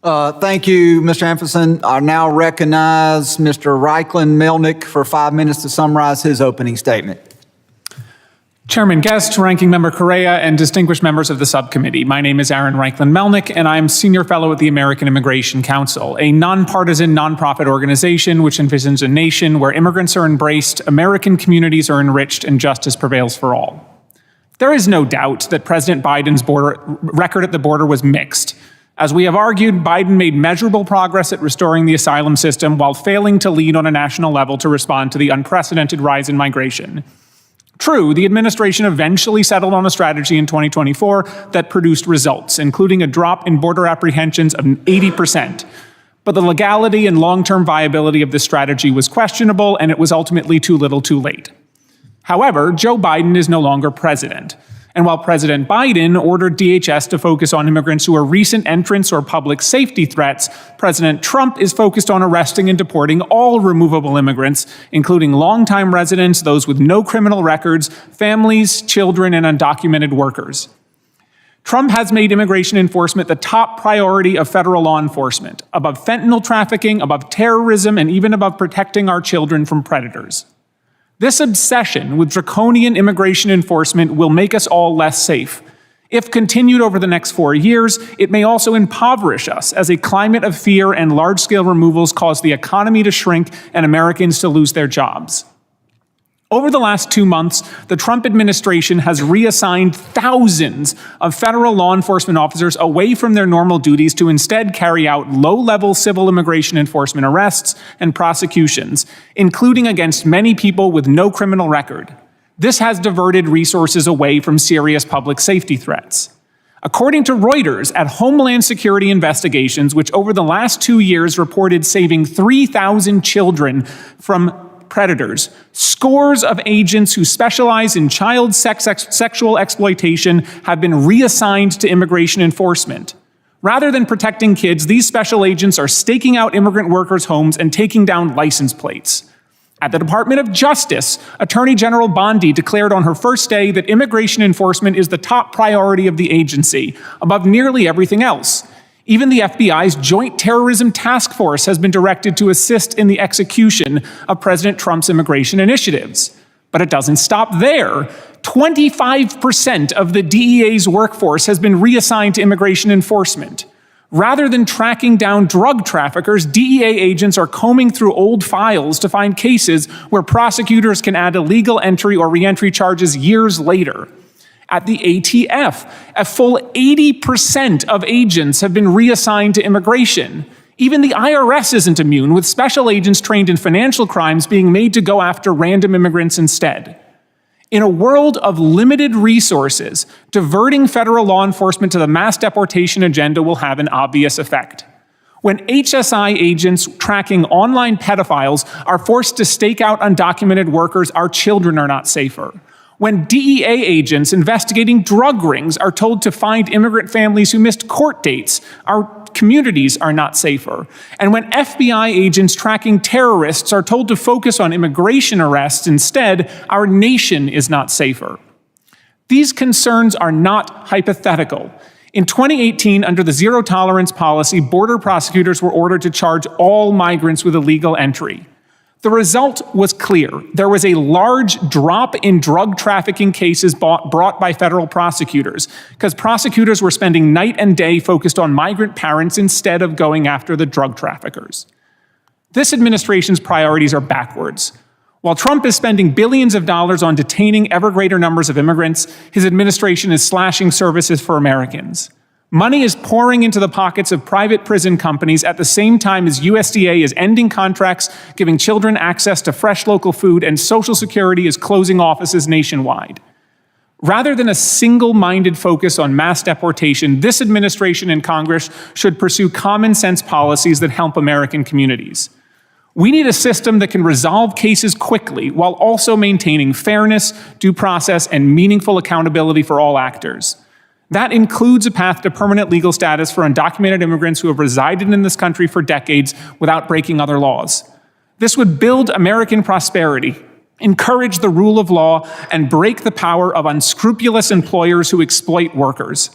Speaker 1: Thank you, Mr. Ampherson. I now recognize Mr. Reichlin Melnick for 5 minutes to summarize his opening statement.
Speaker 7: Chairman Guest, Ranking Member Correa, and distinguished members of the subcommittee. My name is Aaron Reichlin Melnick, and I'm Senior Fellow at the American Immigration Council, a nonpartisan nonprofit organization which envisions a nation where immigrants are embraced, American communities are enriched, and justice prevails for all. There is no doubt that President Biden's record at the border was mixed. As we have argued, Biden made measurable progress at restoring the asylum system while failing to lead on a national level to respond to the unprecedented rise in migration. True, the administration eventually settled on a strategy in 2024 that produced results, including a drop in border apprehensions of 80%. But the legality and long-term viability of this strategy was questionable, and it was ultimately too little too late. However, Joe Biden is no longer president. And while President Biden ordered DHS to focus on immigrants who are recent entrants or public safety threats, President Trump is focused on arresting and deporting all removable immigrants, including longtime residents, those with no criminal records, families, children, and undocumented workers. Trump has made immigration enforcement the top priority of federal law enforcement, above fentanyl trafficking, above terrorism, and even above protecting our children from predators. This obsession with draconian immigration enforcement will make us all less safe. If continued over the next 4 years, it may also impoverish us as a climate of fear and large-scale removals cause the economy to shrink and Americans to lose their jobs. Over the last 2 months, the Trump administration has reassigned thousands of federal law enforcement officers away from their normal duties to instead carry out low-level civil immigration enforcement arrests and prosecutions, including against many people with no criminal record. This has diverted resources away from serious public safety threats. According to Reuters, at Homeland Security investigations, which over the last 2 years reported saving 3,000 children from predators, scores of agents who specialize in child sexual exploitation have been reassigned to immigration enforcement. Rather than protecting kids, these special agents are staking out immigrant workers' homes and taking down license plates. At the Department of Justice, Attorney General Bondi declared on her first day that immigration enforcement is the top priority of the agency, above nearly everything else. Even the FBI's Joint Terrorism Task Force has been directed to assist in the execution of President Trump's immigration initiatives. But it doesn't stop there. 25% of the DEA's workforce has been reassigned to immigration enforcement. Rather than tracking down drug traffickers, DEA agents are combing through old files to find cases where prosecutors can add illegal entry or reentry charges years later. At the ATF, a full 80% of agents have been reassigned to immigration. Even the IRS isn't immune, with special agents trained in financial crimes being made to go after random immigrants instead. In a world of limited resources, diverting federal law enforcement to the mass deportation agenda will have an obvious effect. When HSI agents tracking online pedophiles are forced to stake out undocumented workers, our children are not safer. When DEA agents investigating drug rings are told to find immigrant families who missed court dates, our communities are not safer. And when FBI agents tracking terrorists are told to focus on immigration arrests instead, our nation is not safer. These concerns are not hypothetical. In 2018, under the zero tolerance policy, border prosecutors were ordered to charge all migrants with illegal entry. The result was clear. There was a large drop in drug trafficking cases brought by federal prosecutors because prosecutors were spending night and day focused on migrant parents instead of going after the drug traffickers. This administration's priorities are backwards. While Trump is spending billions of dollars on detaining ever greater numbers of immigrants, his administration is slashing services for Americans. Money is pouring into the pockets of private prison companies at the same time as USDA is ending contracts, giving children access to fresh local food, and Social Security is closing offices nationwide. Rather than a single-minded focus on mass deportation, this administration and Congress should pursue common sense policies that help American communities. We need a system that can resolve cases quickly while also maintaining fairness, due process, and meaningful accountability for all actors. That includes a path to permanent legal status for undocumented immigrants who have resided in this country for decades without breaking other laws. This would build American prosperity, encourage the rule of law, and break the power of unscrupulous employers who exploit workers.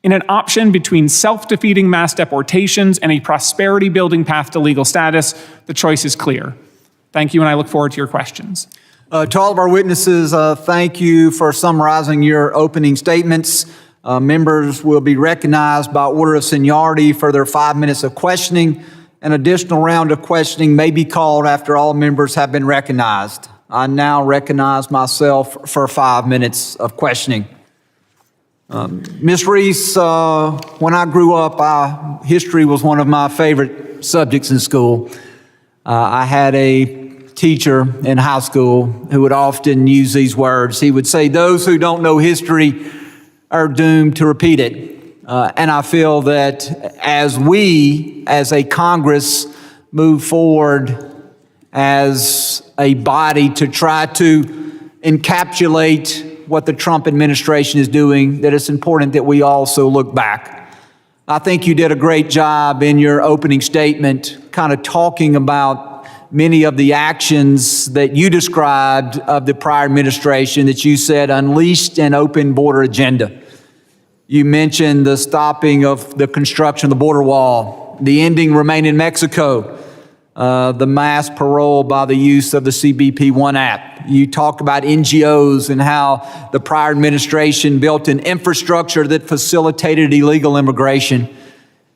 Speaker 7: In an option between self-defeating mass deportations and a prosperity-building path to legal status, the choice is clear. Thank you, and I look forward to your questions.
Speaker 1: To all of our witnesses, thank you for summarizing your opening statements. Members will be recognized by order of seniority for their 5 minutes of questioning. An additional round of questioning may be called after all members have been recognized. I now recognize myself for 5 minutes of questioning. Ms. Reese, when I grew up, history was one of my favorite subjects in school. I had a teacher in high school who would often use these words. He would say, "Those who don't know history are doomed to repeat it." And I feel that as we, as a Congress, move forward as a body to try to encapsulate what the Trump administration is doing, that it's important that we also look back. I think you did a great job in your opening statement, kind of talking about many of the actions that you described of the prior administration that you said unleashed an open border agenda. You mentioned the stopping of the construction of the border wall, the ending Remain in Mexico, the mass parole by the use of the CBP-1 app. You talked about NGOs and how the prior administration built an infrastructure that facilitated illegal immigration.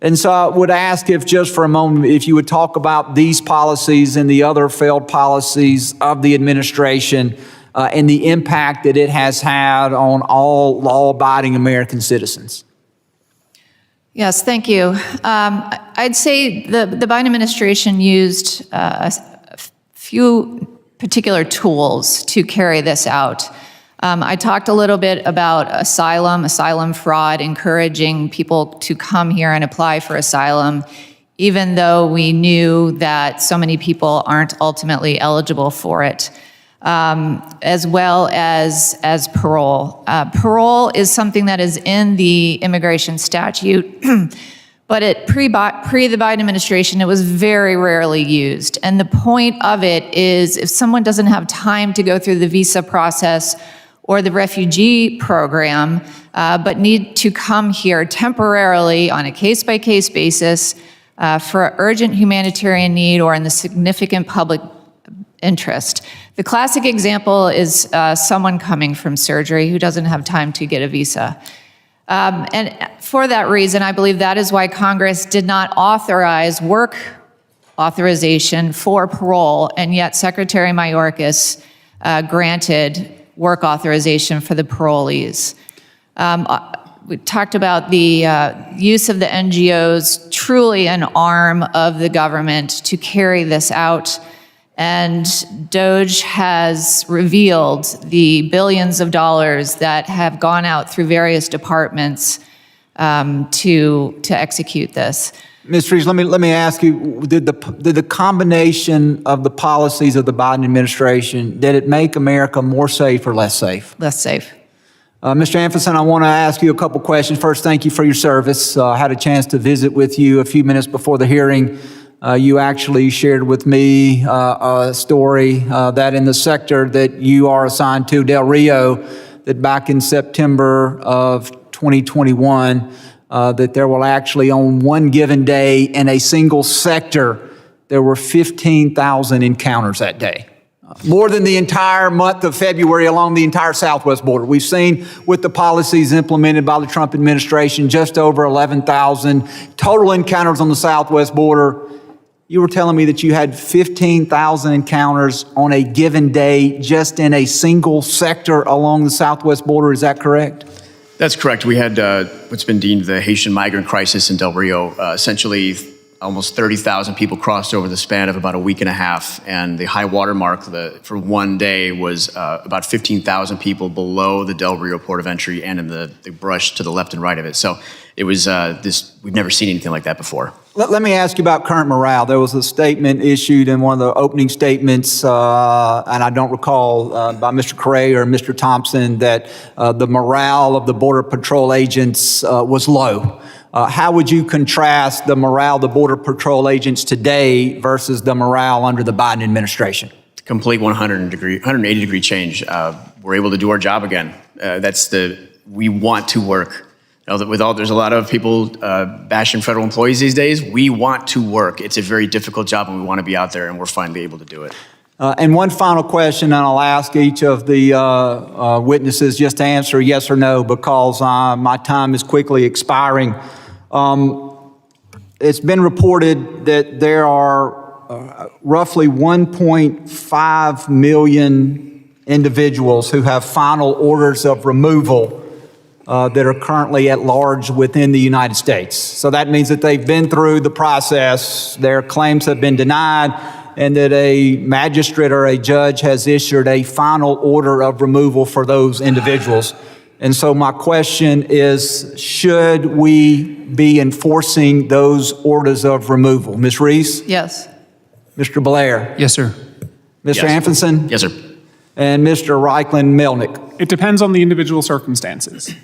Speaker 1: And so I would ask if just for a moment, if you would talk about these policies and the other failed policies of the administration and the impact that it has had on all law-abiding American citizens.
Speaker 4: Yes, thank you. I'd say the Biden administration used a few particular tools to carry this out. I talked a little bit about asylum fraud, encouraging people to come here and apply for asylum, even though we knew that so many people aren't ultimately eligible for it, as well as parole. Parole is something that is in the immigration statute, but pre the Biden administration, it was very rarely used. And the point of it is if someone doesn't have time to go through the visa process or the refugee program, but need to come here temporarily on a case-by-case basis for urgent humanitarian need or in the significant public interest. The classic example is someone coming from surgery who doesn't have time to get a visa. And for that reason, I believe that is why Congress did not authorize work authorization for parole, and yet Secretary Mayorkas granted work authorization for the parolees. We talked about the use of the NGOs, truly an arm of the government to carry this out. And DOJ has revealed the billions of dollars that have gone out through various departments to execute this.
Speaker 1: Ms. Reeves, let me ask you, did the combination of the policies of the Biden administration, did it make America more safe or less safe?
Speaker 4: Less safe.
Speaker 1: Mr. Anfinson, I want to ask you a couple questions. First, thank you for your service. I had a chance to visit with you a few minutes before the hearing. You actually shared with me a story that in the sector that you are assigned to, Del Rio, that back in September of 2021, that there will actually, on one given day in a single sector, there were 15,000 encounters that day. More than the entire month of February along the entire southwest border. We've seen with the policies implemented by the Trump administration, just over 11,000 total encounters on the southwest border. You were telling me that you had 15,000 encounters on a given day just in a single sector along the southwest border. Is that correct?
Speaker 6: That's correct. We had what's been deemed the Haitian migrant crisis in Del Rio. Essentially, almost 30,000 people crossed over the span of about a week and a half, and the high water mark for one day was about 15,000 people below the Del Rio port of entry and in the brush to the left and right of it. So it was we've never seen anything like that before.
Speaker 1: Let me ask you about current morale. There was a statement issued in one of the opening statements, and I don't recall by Mr. Correa or Mr. Thompson, that the morale of the Border Patrol agents was low. How would you contrast the morale of the Border Patrol agents today versus the morale under the Biden administration?
Speaker 6: Complete 180 degree change. We're able to do our job again. We want to work. There's a lot of people bashing federal employees these days. We want to work. It's a very difficult job, and we want to be out there, and we're finally able to do it.
Speaker 1: And one final question, and I'll ask each of the witnesses just to answer yes or no, because my time is quickly expiring. It's been reported that there are roughly 1.5 million individuals who have final orders of removal that are currently at large within the United States. So that means that they've been through the process, their claims have been denied, and that a magistrate or a judge has issued a final order of removal for those individuals. And so my question is, should we be enforcing those orders of removal? Ms. Reese?
Speaker 4: Yes.
Speaker 1: Mr. Blair?
Speaker 5: Yes, sir.
Speaker 1: Mr.
Speaker 6: Yes.
Speaker 1: Anfinson?
Speaker 6: Yes, sir.
Speaker 1: And Mr. Reichland-Melnick?
Speaker 7: It depends on the individual circumstances.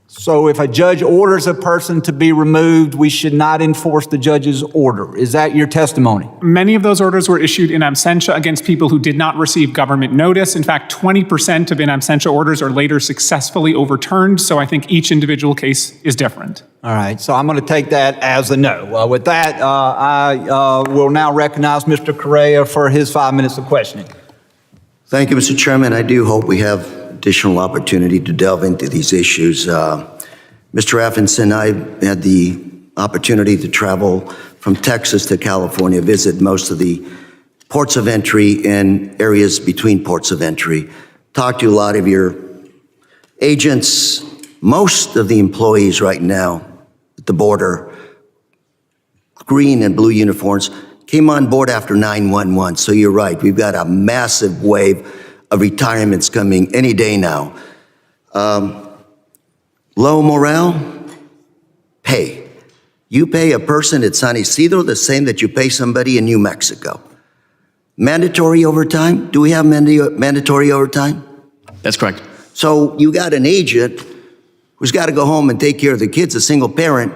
Speaker 1: So if a judge orders a person to be removed, we should not enforce the judge's order. Is that your testimony?
Speaker 7: Many of those orders were issued in absentia against people who did not receive government notice. In fact, 20% of in absentia orders are later successfully overturned. So I think each individual case is different.
Speaker 1: All right, so I'm going to take that as a no. With that, I will now recognize Mr. Correa for his 5 minutes of questioning.
Speaker 2: Thank you, Mr. Chairman. I do hope we have additional opportunity to delve into these issues. Mr. Affinson, I had the opportunity to travel from Texas to California, visit most of the ports of entry and areas between ports of entry, talk to a lot of your agents. Most of the employees right now at the border, green and blue uniforms, came on board after 9/11. So you're right, we've got a massive wave of retirements coming any day now. Low morale, pay. You pay a person at San Isidro the same that you pay somebody in New Mexico. Mandatory overtime? Do we have mandatory overtime?
Speaker 6: That's correct.
Speaker 2: So you got an agent who's got to go home and take care of the kids, a single parent.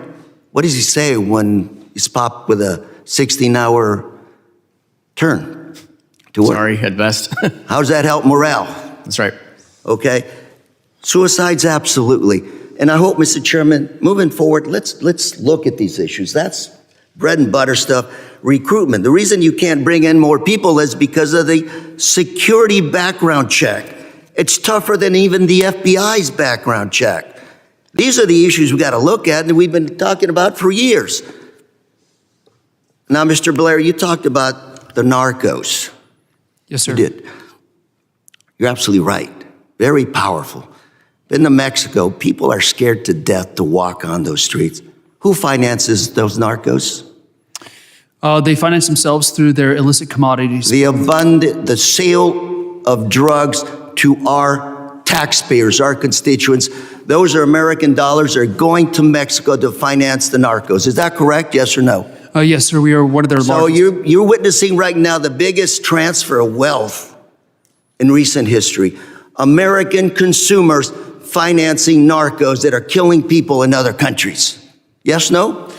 Speaker 2: What does he say when he's popped with a 16-hour turn to work?
Speaker 6: Sorry, at best.
Speaker 2: How does that help morale?
Speaker 6: That's right.
Speaker 2: Okay. Suicides, absolutely. And I hope, Mr. Chairman, moving forward, let's look at these issues. That's bread and butter stuff. Recruitment. The reason you can't bring in more people is because of the security background check. It's tougher than even the FBI's background check. These are the issues we got to look at, and we've been talking about for years. Now, Mr. Blair, you talked about the narcos.
Speaker 5: Yes, sir.
Speaker 2: You did. You're absolutely right. Very powerful. Been to Mexico. People are scared to death to walk on those streets. Who finances those narcos?
Speaker 5: They finance themselves through their illicit commodities.
Speaker 2: The sale of drugs to our taxpayers, our constituents. Those are American dollars that are going to Mexico to finance the narcos. Is that correct? Yes or no?
Speaker 5: Yes, sir. We are one of their
Speaker 2: So
Speaker 5: largest.
Speaker 2: you're witnessing right now the biggest transfer of wealth in recent history. American consumers financing narcos that are killing people in other countries. Yes, no?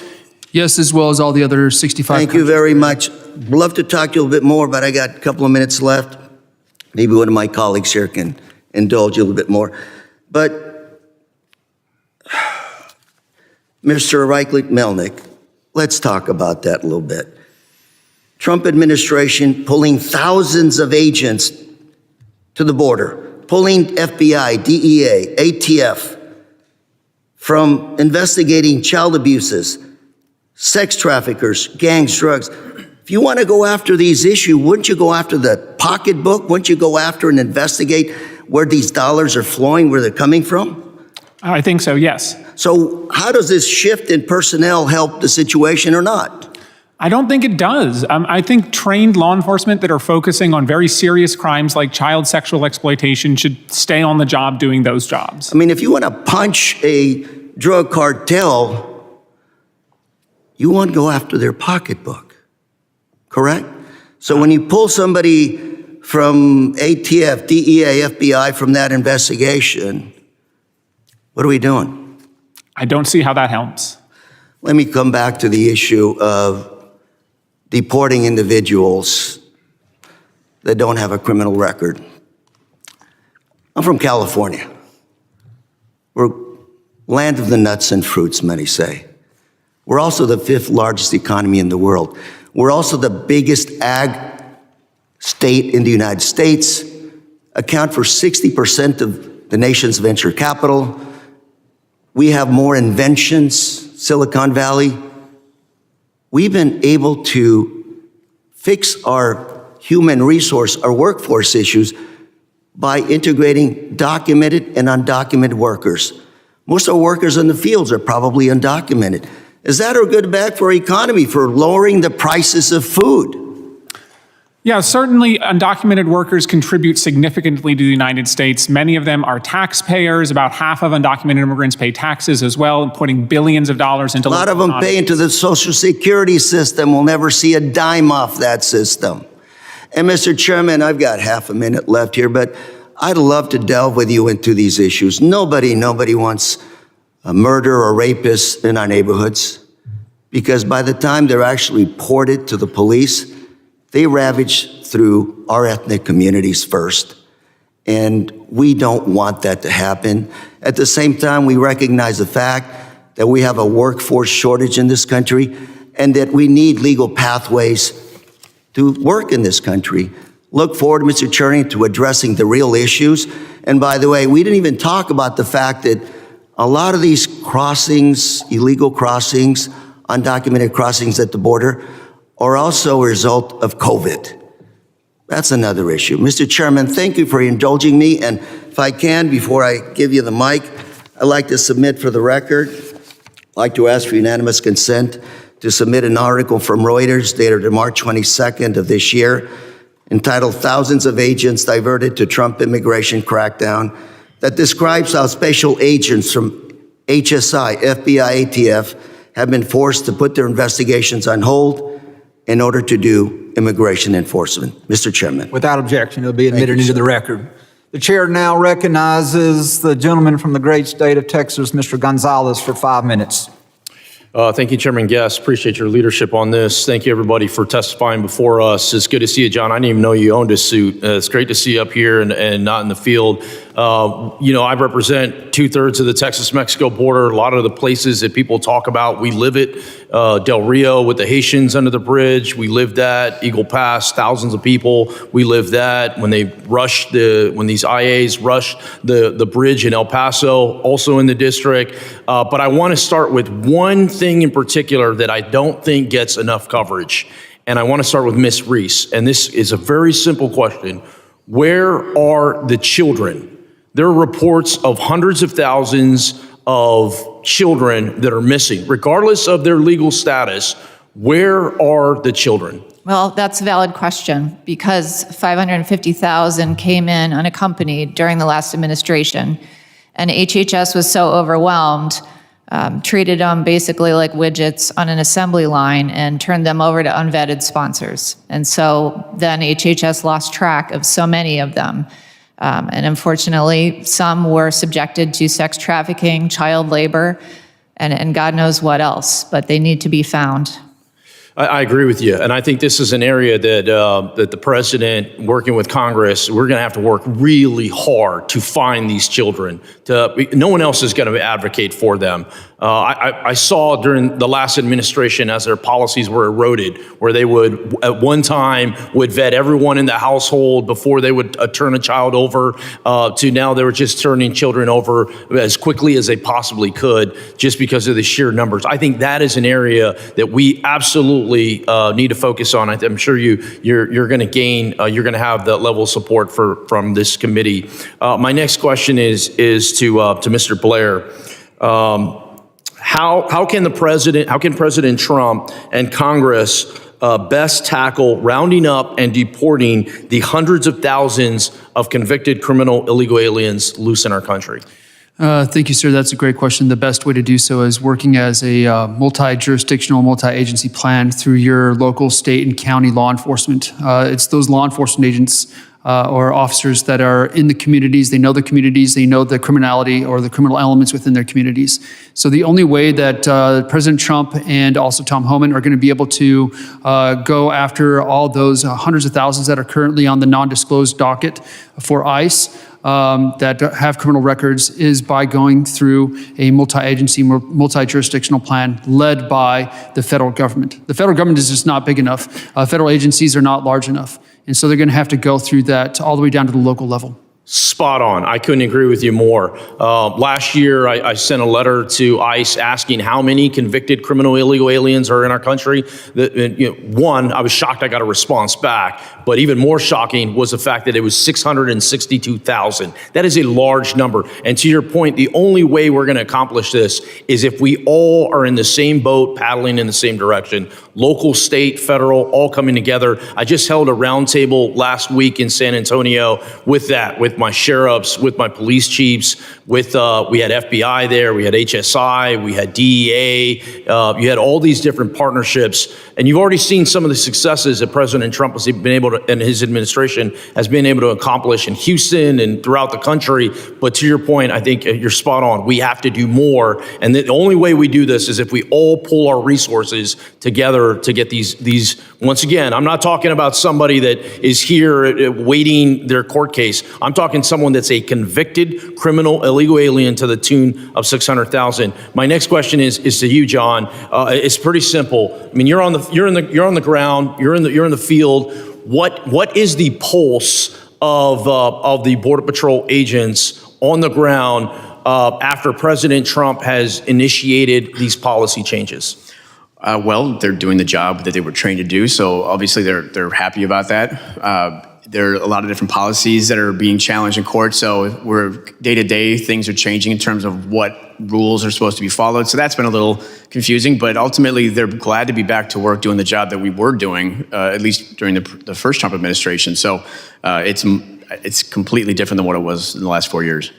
Speaker 5: Yes, as well as all the other 65
Speaker 2: Thank you very much. Love to talk to you a little bit more, but I got a couple of minutes left. Maybe one of my colleagues here can indulge you a little bit more. But Mr. Reichelt-Melnick, let's talk about that a little bit. Trump administration pulling thousands of agents to the border, pulling FBI, DEA, ATF from investigating child abuses, sex traffickers, gangs, drugs. If you want to go after these issues, wouldn't you go after the pocketbook? Wouldn't you go after and investigate where these dollars are flowing, where they're coming from?
Speaker 7: I think so, yes.
Speaker 2: So how does this shift in personnel help the situation or not?
Speaker 7: I don't think it does. I think trained law enforcement that are focusing on very serious crimes like child sexual exploitation should stay on the job doing those jobs.
Speaker 2: I mean, if you want to punch a drug cartel, you want to go after their pocketbook, correct? So when you pull somebody from ATF, DEA, FBI from that investigation, what are we doing?
Speaker 7: I don't see how that helps.
Speaker 2: Let me come back to the issue of deporting individuals that don't have a criminal record. I'm from California. We're land of the nuts and fruits, many say. We're also the 5th largest economy in the world. We're also the biggest ag state in the United States, account for 60% of the nation's venture capital. We have more inventions, Silicon Valley. We've been able to fix our human resource, our workforce issues by integrating documented and undocumented workers. Most of our workers in the fields are probably undocumented. Is that a good bad for our economy, for lowering the prices of food?
Speaker 7: Yeah, certainly undocumented workers contribute significantly to the United States. Many of them are taxpayers. About half of undocumented immigrants pay taxes as well, putting billions of dollars into
Speaker 2: A lot of them pay into the Social Security system. We'll never see a dime off that system. And Mr. Chairman, I've got half a minute left here, but I'd love to delve with you into these issues. Nobody wants a murder or rapists in our neighborhoods, because by the time they're actually reported to the police, they ravage through our ethnic communities first, and we don't want that to happen. At the same time, we recognize the fact that we have a workforce shortage in this country and that we need legal pathways to work in this country. Look forward, Mr. Chairman, to addressing the real issues. And by the way, we didn't even talk about the fact that a lot of these crossings, illegal crossings, undocumented crossings at the border, are also a result of COVID. That's another issue. Mr. Chairman, thank you for indulging me. And if I can, before I give you the mic, I'd like to submit for the record, I'd like to ask for unanimous consent to submit an article from Reuters dated March 22nd of this year, entitled Thousands of Agents Diverted to Trump Immigration Crackdown, that describes how special agents from HSI, FBI, ATF have been forced to put their investigations on hold in order to do immigration enforcement. Mr. Chairman.
Speaker 1: Without objection, it'll be admitted
Speaker 2: you,
Speaker 1: into
Speaker 2: sir.
Speaker 1: the record. The chair now recognizes the gentleman from the great state of Texas, Mr. Gonzalez, for 5 minutes.
Speaker 8: Thank you, Chairman Guest. Appreciate your leadership on this. Thank you, everybody, for testifying before us. It's good to see you, John. I didn't even know you owned a suit. It's great to see you up here and not in the field. I represent 2/3 of the Texas-Mexico border. A lot of the places that people talk about, we live it. Del Rio with the Haitians under the bridge, we lived that. Eagle Pass, thousands of people, we lived that. When these IAs rushed the bridge in El Paso, also in the district. But I want to start with one thing in particular that I don't think gets enough coverage. And I want to start with Ms. Reese. And this is a very simple question. Where are the children There are reports of hundreds of thousands of children that are missing. Regardless of their legal status, where are the children?
Speaker 4: Well, that's a valid question because 550,000 came in unaccompanied during the last administration. And HHS was so overwhelmed, treated them basically like widgets on an assembly line and turned them over to unvetted sponsors. And so then HHS lost track of so many of them. And unfortunately, some were subjected to sex trafficking, child labor, and God knows what else, but they need to be found.
Speaker 8: I agree with you, and I think this is an area that the president, working with Congress, we're going to have to work really hard to find these children. No one else is going to advocate for them. I saw during the last administration, as their policies were eroded, where they would at one time would vet everyone in the household before they would turn a child over, to now they were just turning children over as quickly as they possibly could, just because of the sheer numbers. I think that is an area that we absolutely need to focus on. I'm sure you're going to gain, you're going to have that level of support from this committee. My next question is to Mr. Blair. How can President Trump and Congress best tackle rounding up and deporting the hundreds of thousands of convicted criminal illegal aliens loose in our country?
Speaker 5: Thank you, sir. That's a great question. The best way to do so is working as a multi-jurisdictional, multi-agency plan through your local, state, and county law enforcement. It's those law enforcement agents or officers that are in the communities. They know the communities. They know the criminality or the criminal elements within their communities. So the only way that President Trump and also Tom Homan are going to be able to go after all those hundreds of thousands that are currently on the non-disclosed docket for ICE that have criminal records is by going through a multi-agency, multi-jurisdictional plan led by the federal government. The federal government is just not big enough. Federal agencies are not large enough. And so they're going to have to go through that all the way down to the local level.
Speaker 8: Spot on. I couldn't agree with you more. Last year, I sent a letter to ICE asking how many convicted criminal illegal aliens are in our country. One, I was shocked I got a response back, but even more shocking was the fact that it was 662,000. That is a large number. And to your point, the only way we're going to accomplish this is if we all are in the same boat, paddling in the same direction. Local, state, federal, all coming together. I just held a roundtable last week in San Antonio with my sheriffs, with my police chiefs, we had FBI there, we had HSI, we had DEA, you had all these different partnerships, and you've already seen some of the successes that President Trump has been able to, and his administration has been able to accomplish in Houston and throughout the country. But to your point, I think you're spot on. We have to do more, and the only way we do this is if we all pull our resources together to get these. Once again, I'm not talking about somebody that is here waiting their court case. I'm talking someone that's a convicted criminal illegal alien to the tune of 600,000. My next question is to you, John. It's pretty simple. I mean, you're on the ground. You're in the field. What is the pulse of the Border Patrol agents on the ground after President Trump has initiated these policy changes?
Speaker 6: Well, they're doing the job that they were trained to do, so obviously they're happy about that. There are a lot of different policies that are being challenged in court, so we're day to day, things are changing in terms of what rules are supposed to be followed. So that's been a little confusing, but ultimately they're glad to be back to work doing the job that we were doing, at least during the first Trump administration. So it's completely different than what it was in the last 4 years.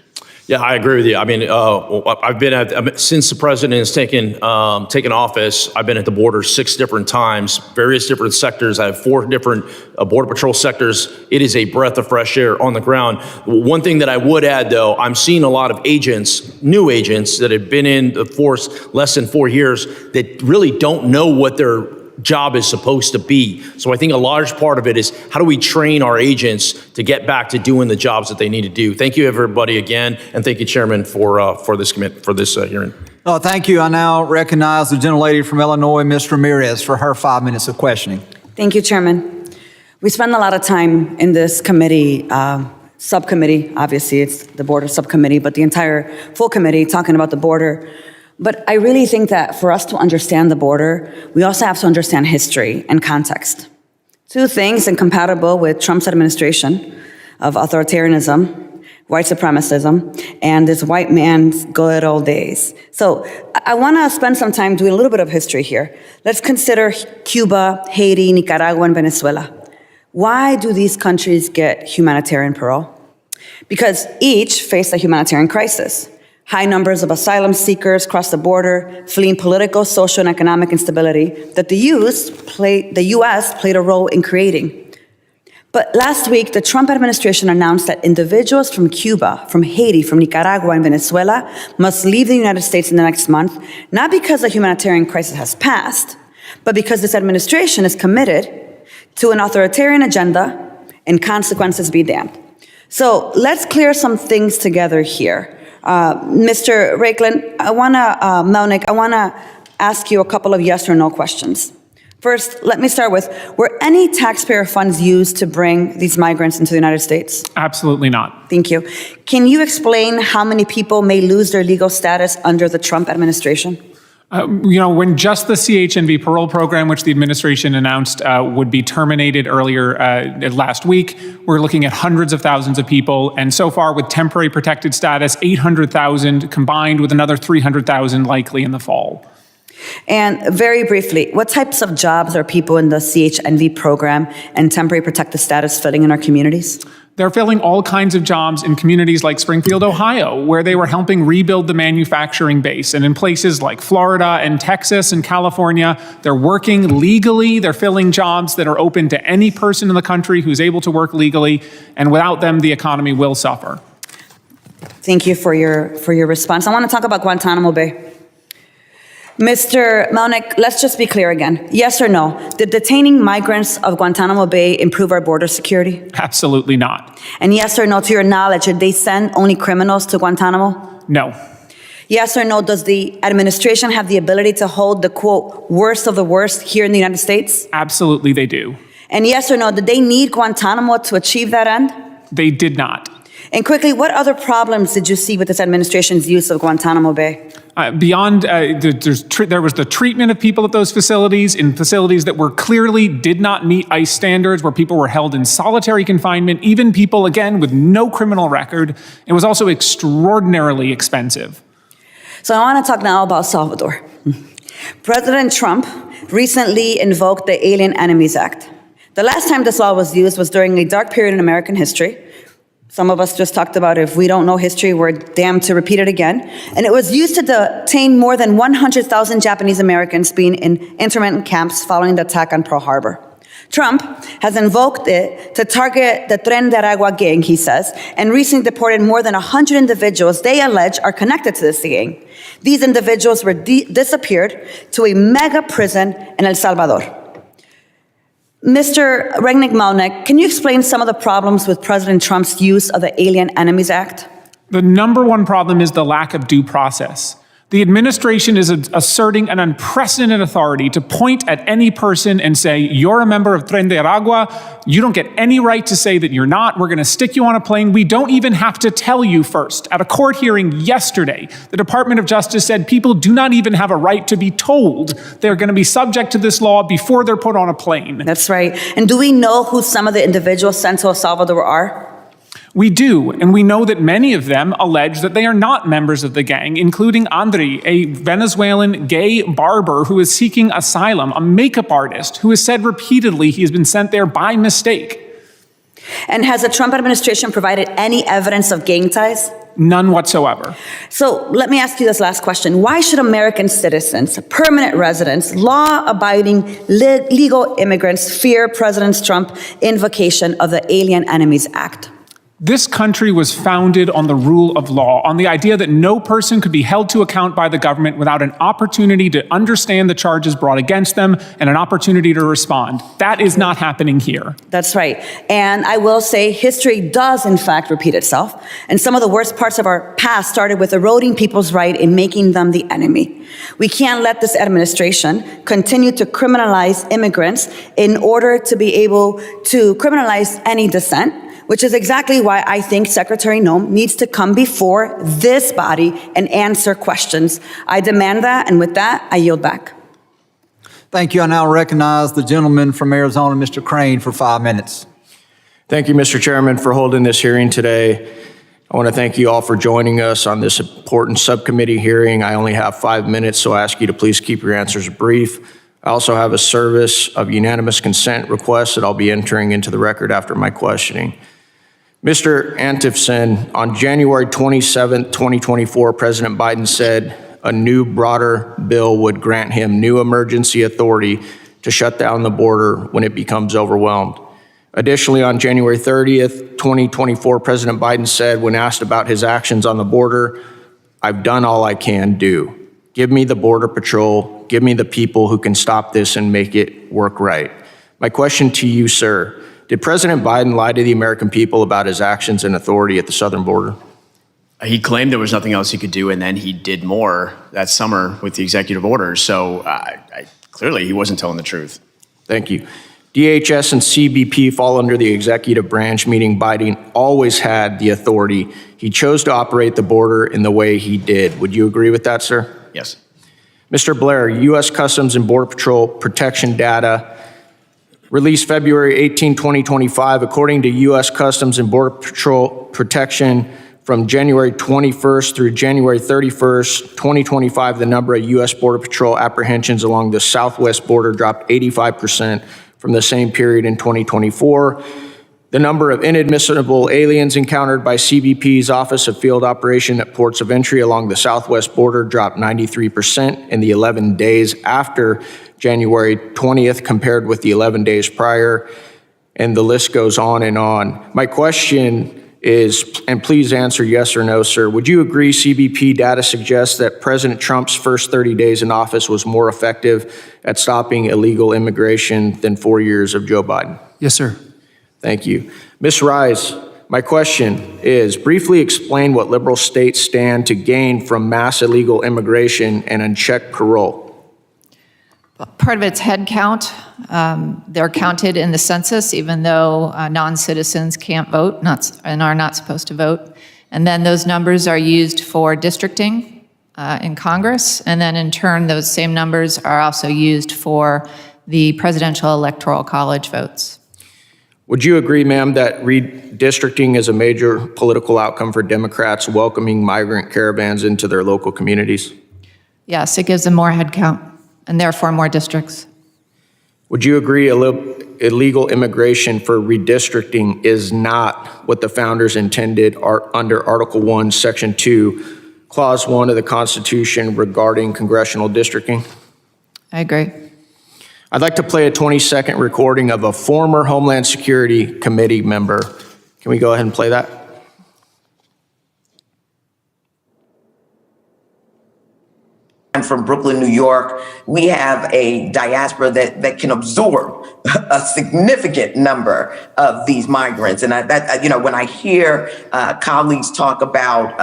Speaker 8: Yeah, I agree with you. I mean, I've been since the president has taken office. I've been at the border 6 different times, various different sectors. I have 4 different Border Patrol sectors. It is a breath of fresh air on the ground. One thing that I would add, though, I'm seeing a lot of agents, new agents that have been in the force less than 4 years that really don't know what their job is supposed to be. So I think a large part of it is how do we train our agents to get back to doing the jobs that they need to do. Thank you, everybody, again, and thank you, Chairman, for this hearing.
Speaker 1: Oh, thank you. I now recognize the gentlelady from Illinois, Ms. Ramirez, for her 5 minutes of questioning.
Speaker 9: Thank you, Chairman. We spend a lot of time in this committee, subcommittee, obviously it's the border subcommittee, but the entire full committee talking about the border. But I really think that for us to understand the border, we also have to understand history and context. 2 things incompatible with Trump's administration of authoritarianism, white supremacism, and this white man's good old days. So I want to spend some time doing a little bit of history here. Let's consider Cuba, Haiti, Nicaragua, and Venezuela. Why do these countries get humanitarian parole? Because each faced a humanitarian crisis. High numbers of asylum seekers crossed the border, fleeing political, social, and economic instability that the U.S. played a role in creating. But last week, the Trump administration announced that individuals from Cuba, from Haiti, from Nicaragua, and Venezuela must leave the United States in the next month, not because the humanitarian crisis has passed, but because this administration is committed to an authoritarian agenda and consequences be damned. So let's clear some things together here. Mr. Melnick, I want to ask you a couple of yes or no questions. First, let me start with, were any taxpayer funds used to bring these migrants into the United States?
Speaker 7: Absolutely not.
Speaker 9: Thank you. Can you explain how many people may lose their legal status under the Trump administration?
Speaker 7: When just the CHNV parole program, which the administration announced would be terminated earlier last week, we're looking at hundreds of thousands of people. And so far, with temporary protected status, 800,000 combined with another 300,000 likely in the fall.
Speaker 9: And very briefly, what types of jobs are people in the CHNV program and temporary protected status filling in our communities?
Speaker 7: They're filling all kinds of jobs in communities like Springfield, Ohio, where they were helping rebuild the manufacturing base. And in places like Florida and Texas and California, they're working legally. They're filling jobs that are open to any person in the country who's able to work legally. And without them, the economy will suffer.
Speaker 9: Thank you for your response. I want to talk about Guantanamo Bay. Mr. Melnick, let's just be clear again. Yes or no? Did detaining migrants of Guantanamo Bay improve our border security?
Speaker 7: Absolutely not.
Speaker 9: And yes or no, to your knowledge, did they send only criminals to Guantanamo?
Speaker 7: No.
Speaker 9: Yes or no, does the administration have the ability to hold the, quote, worst of the worst here in the United States?
Speaker 7: Absolutely they do.
Speaker 9: And yes or no, did they need Guantanamo to achieve that end?
Speaker 7: They did not.
Speaker 9: And quickly, what other problems did you see with this administration's use of Guantanamo Bay?
Speaker 7: There was the treatment of people at those facilities, in facilities that were clearly did not meet ICE standards, where people were held in solitary confinement, even people, again, with no criminal record. It was also extraordinarily expensive.
Speaker 9: So I want to talk now about Salvador. President Trump recently invoked the Alien Enemies Act. The last time this law was used was during a dark period in American history. Some of us just talked about if we don't know history, we're damned to repeat it again. And it was used to detain more than 100,000 Japanese Americans being in interment camps following the attack on Pearl Harbor. Trump has invoked it to target the Tren de Aragua gang, he says, and recently deported more than 100 individuals they allege are connected to this gang. These individuals were disappeared to a mega prison in El Salvador. Mr. Melnick, can you explain some of the problems with President Trump's use of the Alien Enemies Act?
Speaker 7: The number one problem is the lack of due process. The administration is asserting an unprecedented authority to point at any person and say, you're a member of Tren de Aragua, you don't get any right to say that you're not, we're going to stick you on a plane, we don't even have to tell you first. At a court hearing yesterday, the Department of Justice said people do not even have a right to be told they're going to be subject to this law before they're put on a plane.
Speaker 9: That's right. And do we know who some of the individuals sent to El Salvador are?
Speaker 7: We do, and we know that many of them allege that they are not members of the gang, including Andre, a Venezuelan gay barber who is seeking asylum, a makeup artist who has said repeatedly he has been sent there by mistake.
Speaker 9: And has the Trump administration provided any evidence of gang ties?
Speaker 7: None whatsoever.
Speaker 9: So let me ask you this last question. Why should American citizens, permanent residents, law-abiding legal immigrants fear President Trump's invocation of the Alien Enemies Act?
Speaker 7: This country was founded on the rule of law, on the idea that no person could be held to account by the government without an opportunity to understand the charges brought against them and an opportunity to respond. That is not happening here.
Speaker 9: That's right. And I will say history does, in fact, repeat itself. And some of the worst parts of our past started with eroding people's right and making them the enemy. We can't let this administration continue to criminalize immigrants in order to be able to criminalize any dissent, which is exactly why I think Secretary Noem needs to come before this body and answer questions. I demand that, and with that, I yield back.
Speaker 1: Thank you. I now recognize the gentleman from Arizona, Mr. Crane, for 5 minutes.
Speaker 10: Thank you, Mr. Chairman, for holding this hearing today. I want to thank you all for joining us on this important subcommittee hearing. I only have 5 minutes, so I ask you to please keep your answers brief. I also have a service of unanimous consent request that I'll be entering into the record after my questioning. Mr. Antifson, on January 27, 2024, President Biden said a new, broader bill would grant him new emergency authority to shut down the border when it becomes overwhelmed. Additionally, on January 30th, 2024, President Biden said, when asked about his actions on the border, "I've done all I can do. Give me the Border Patrol, give me the people who can stop this and make it work right." My question to you, sir, did President Biden lie to the American people about his actions and authority at the southern border?
Speaker 6: He claimed there was nothing else he could do, and then he did more that summer with the executive orders. So clearly he wasn't telling the truth.
Speaker 10: Thank you. DHS and CBP fall under the executive branch, meaning Biden always had the authority. He chose to operate the border in the way he did. Would you agree with that, sir?
Speaker 6: Yes.
Speaker 10: Mr. Blair, U.S. Customs and Border Patrol protection data released February 18, 2025, according to U.S. Customs and Border Patrol protection from January 21st through January 31st, 2025, the number of U.S. Border Patrol apprehensions along the southwest border dropped 85% from the same period in 2024. The number of inadmissible aliens encountered by CBP's Office of Field Operation at ports of entry along the southwest border dropped 93% in the 11 days after January 20th compared with the 11 days prior, and the list goes on and on. My question is, and please answer yes or no, sir, would you agree CBP data suggests that President Trump's first 30 days in office was more effective at stopping illegal immigration than 4 years of Joe Biden?
Speaker 5: Yes, sir.
Speaker 10: Thank you. Ms. Rise, my question is, briefly explain what liberal states stand to gain from mass illegal immigration and unchecked parole.
Speaker 4: Part of it's head count. They're counted in the census, even though non-citizens can't vote and are not supposed to vote. And then those numbers are used for districting in Congress. And then in turn, those same numbers are also used for the presidential electoral college votes.
Speaker 10: Would you agree, ma'am, that redistricting is a major political outcome for Democrats welcoming migrant caravans into their local communities?
Speaker 4: Yes, it gives them more head count and therefore more districts.
Speaker 10: Would you agree illegal immigration for redistricting is not what the founders intended under Article 1, Section 2, Clause 1 of the Constitution regarding congressional districting?
Speaker 4: I agree.
Speaker 10: I'd like to play a 20-second recording of a former Homeland Security Committee member. Can we go ahead and play that?
Speaker 11: I'm from Brooklyn, New York. We have a diaspora that can absorb a significant number of these migrants. And when I hear colleagues talk about,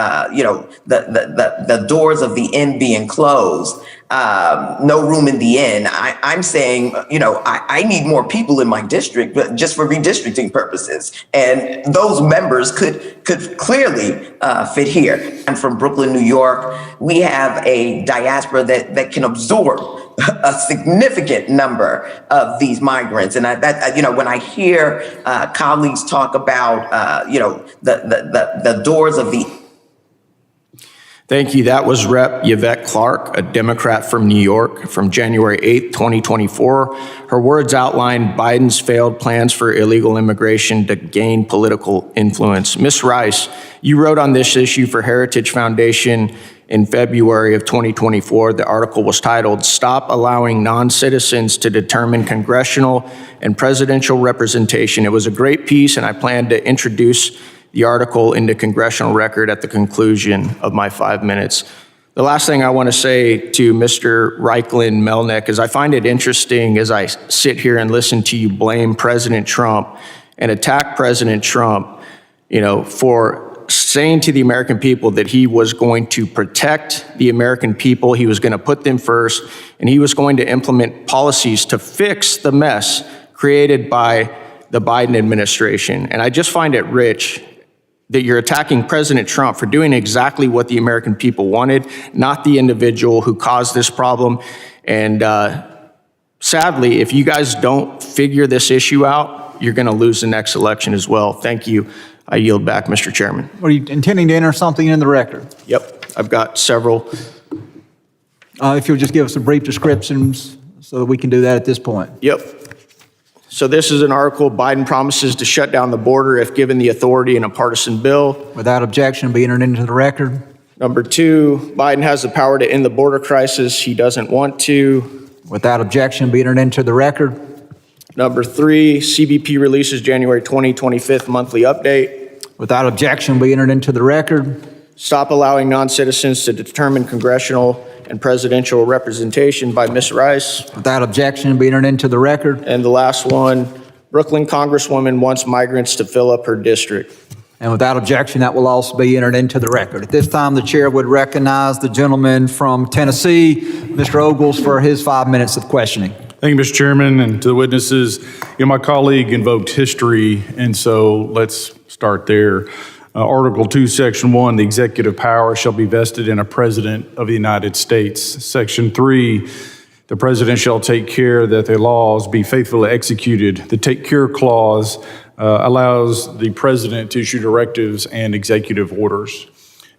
Speaker 11: the doors of the inn being closed, no room in the inn, I'm saying, I need more people in my district, but just for redistricting purposes. And those members could clearly fit here. I'm from Brooklyn, New York. We have a diaspora that can absorb a significant number of these migrants. And when I hear colleagues talk about, the doors of the.
Speaker 10: Thank you. That was Rep. Yvette Clarke, a Democrat from New York, from January 8, 2024. Her words outlined Biden's failed plans for illegal immigration to gain political influence. Ms. Rice, you wrote on this issue for Heritage Foundation in February of 2024. The article was titled, "Stop Allowing Non-Citizens to Determine Congressional and Presidential Representation." It was a great piece, and I plan to introduce the article into congressional record at the conclusion of my 5 minutes. The last thing I want to say to Mr. Reichlin Melnick is I find it interesting as I sit here and listen to you blame President Trump and attack President Trump, for saying to the American people that he was going to protect the American people, he was going to put them first, and he was going to implement policies to fix the mess created by the Biden administration. And I just find it rich that you're attacking President Trump for doing exactly what the American people wanted, not the individual who caused this problem. And sadly, if you guys don't figure this issue out, you're going to lose the next election as well. Thank you. I yield back, Mr. Chairman.
Speaker 1: Are you intending to enter something in the record?
Speaker 10: Yep, I've got several.
Speaker 1: If you'll just give us some brief descriptions so that we can do that at this point.
Speaker 10: Yep. So this is an article, Biden promises to shut down the border if given the authority in a partisan bill.
Speaker 1: Without objection, be entered into the record.
Speaker 10: Number 2, Biden has the power to end the border crisis. He doesn't want to.
Speaker 1: Without objection, be entered into the record.
Speaker 10: Number 3, CBP releases January 2025 monthly update.
Speaker 1: Without objection, be entered into the record.
Speaker 10: Stop allowing non-citizens to determine congressional and presidential representation by Ms. Rice.
Speaker 1: Without objection, be entered into the record.
Speaker 10: And the last one, Brooklyn Congresswoman wants migrants to fill up her district.
Speaker 1: And without objection, that will also be entered into the record. At this time, the chair would recognize the gentleman from Tennessee, Mr. Ogles, for his 5 minutes of questioning.
Speaker 12: Thank you, Mr. Chairman, and to the witnesses. My colleague invoked history, and so let's start there. Article 2, Section 1, the executive power shall be vested in a president of the United States. Section 3, the president shall take care that the laws be faithfully executed. The take care clause allows the president to issue directives and executive orders.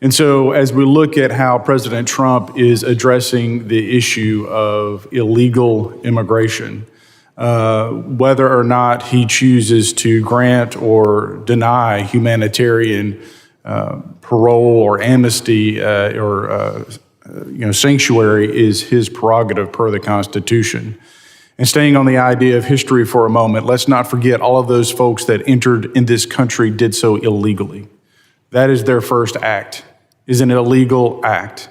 Speaker 12: And so as we look at how President Trump is addressing the issue of illegal immigration, whether or not he chooses to grant or deny humanitarian parole or amnesty or sanctuary is his prerogative per the Constitution. And staying on the idea of history for a moment, let's not forget all of those folks that entered in this country did so illegally. That is their first act, is an illegal act.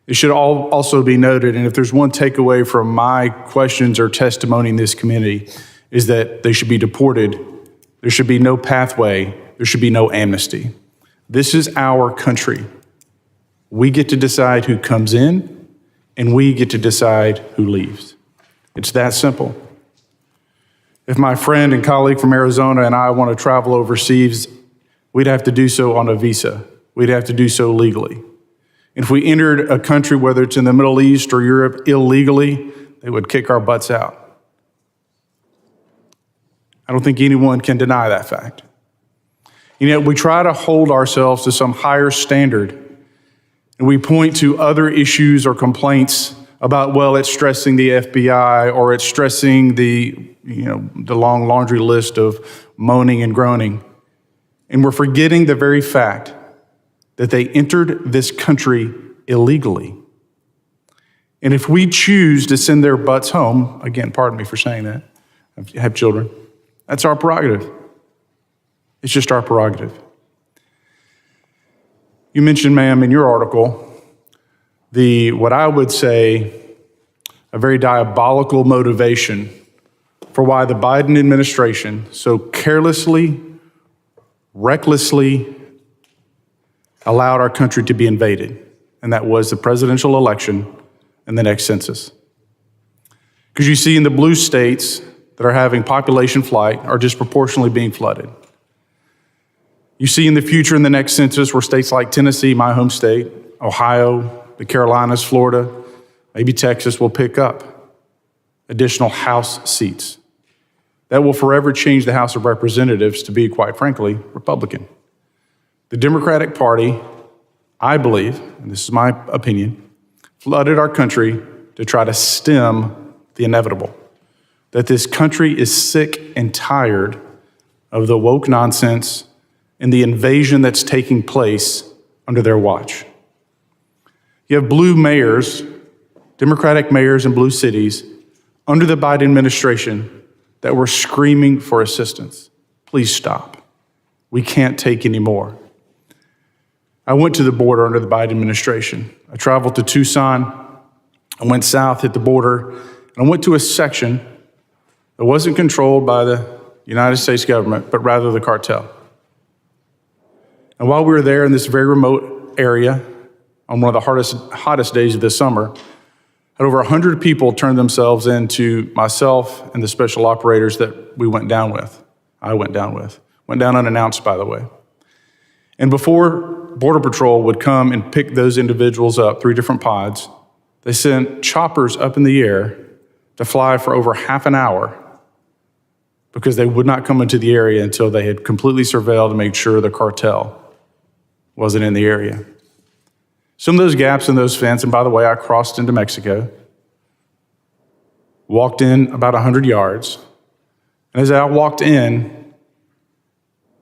Speaker 12: It should also be noted, and if there's one takeaway from my questions or testimony in this committee, is that they should be deported. There should be no pathway. There should be no amnesty. This is our country. We get to decide who comes in, and we get to decide who leaves. It's that simple. If my friend and colleague from Arizona and I want to travel overseas, we'd have to do so on a visa. We'd have to do so legally. If we entered a country, whether it's in the Middle East or Europe, illegally, they would kick our butts out. I don't think anyone can deny that fact. And yet we try to hold ourselves to some higher standard, and we point to other issues or complaints about, well, it's stressing the FBI or it's stressing the long laundry list of moaning and groaning. And we're forgetting the very fact that they entered this country illegally. And if we choose to send their butts home, again, pardon me for saying that, I have children, that's our prerogative. It's just our prerogative. You mentioned, ma'am, in your article, what I would say, a very diabolical motivation for why the Biden administration so carelessly, recklessly allowed our country to be invaded, and that was the presidential election and the next census. Because you see in the blue states that are having population flight are disproportionately being flooded. You see in the future in the next census where states like Tennessee, my home state, Ohio, the Carolinas, Florida, maybe Texas will pick up additional House seats. That will forever change the House of Representatives to be, quite frankly, Republican. The Democratic Party, I believe, and this is my opinion, flooded our country to try to stem the inevitable. That this country is sick and tired of the woke nonsense and the invasion that's taking place under their watch. You have blue mayors, Democratic mayors in blue cities under the Biden administration that were screaming for assistance. Please stop. We can't take any more. I went to the border under the Biden administration. I traveled to Tucson. I went south, hit the border, and I went to a section that wasn't controlled by the United States government, but rather the cartel. And while we were there in this very remote area, on one of the hottest days of the summer, had over 100 people turn themselves in to myself and the special operators that we went down with. I went down with. Went down unannounced, by the way. And before Border Patrol would come and pick those individuals up, 3 different pods, they sent choppers up in the air to fly for over half an hour because they would not come into the area until they had completely surveilled and made sure the cartel wasn't in the area. Some of those gaps in those fences, and by the way, I crossed into Mexico, walked in about 100 yards, and as I walked in,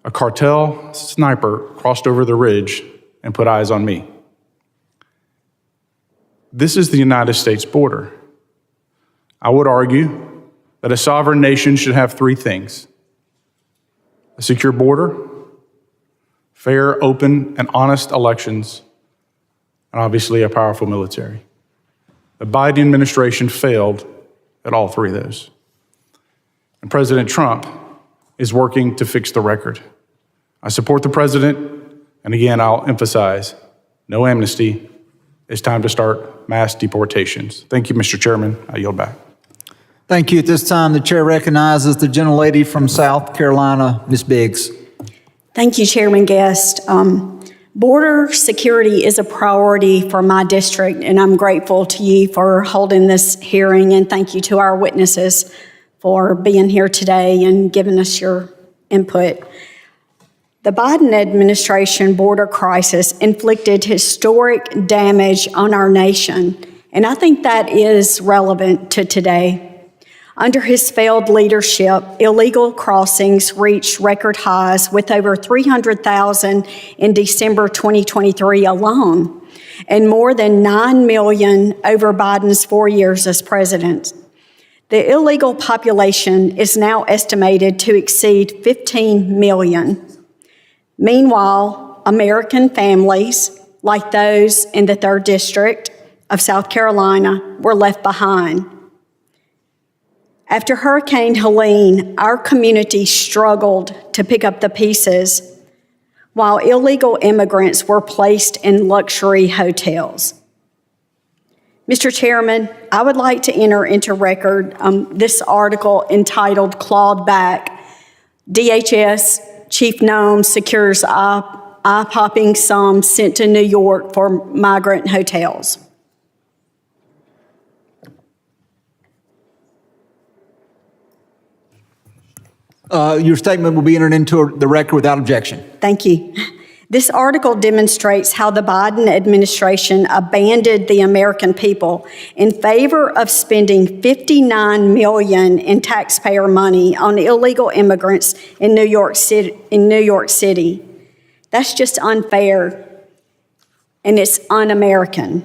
Speaker 12: a cartel sniper crossed over the ridge and put eyes on me. This is the United States border. I would argue that a sovereign nation should have three things: a secure border, fair, open, and honest elections, and obviously a powerful military. The Biden administration failed at all three of those. And President Trump is working to fix the record. I support the president, and again, I'll emphasize, no amnesty. It's time to start mass deportations. Thank you, Mr. Chairman. I yield back.
Speaker 1: Thank you. At this time, the chair recognizes the gentlelady from South Carolina, Ms. Biggs.
Speaker 13: Thank you, Chairman Guest. Border security is a priority for my district, and I'm grateful to you for holding this hearing, and thank you to our witnesses for being here today and giving us your input. The Biden administration border crisis inflicted historic damage on our nation, and I think that is relevant to today. Under his failed leadership, illegal crossings reached record highs with over 300,000 in December 2023 alone, and more than 9 million over Biden's 4 years as president. The illegal population is now estimated to exceed 15 million. Meanwhile, American families, like those in the 3rd District of South Carolina, were left behind. After Hurricane Helene, our community struggled to pick up the pieces while illegal immigrants were placed in luxury hotels. Mr. Chairman, I would like to enter into record this article entitled "Clawed Back. DHS Chief Nome Secures Eye-Popping Sums Sent to New York for Migrant Hotels."
Speaker 1: Your statement will be entered into the record without objection.
Speaker 13: Thank you. This article demonstrates how the Biden administration abandoned the American people in favor of spending $59 million in taxpayer money on illegal immigrants in New York City. That's just unfair, and it's un-American.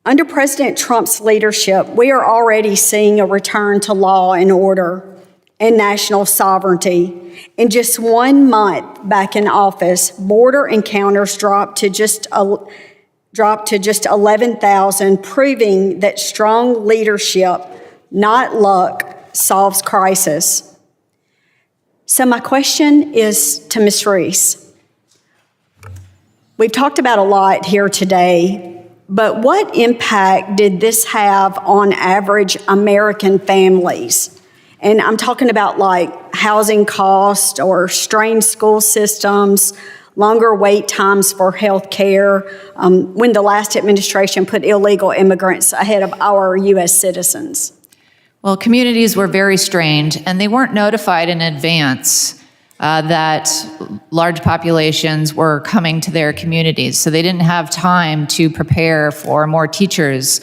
Speaker 13: Under President Trump's leadership, we are already seeing a return to law and order and national sovereignty. In just 1 month back in office, border encounters dropped to just 11,000, proving that strong leadership, not luck, solves crisis. So my question is to Ms. Reese. We've talked about a lot here today, but what impact did this have on average American families? And I'm talking about like housing costs or strained school systems, longer wait times for health care, when the last administration put illegal immigrants ahead of our U.S. citizens.
Speaker 4: Well, communities were very strained, and they weren't notified in advance that large populations were coming to their communities. So they didn't have time to prepare for more teachers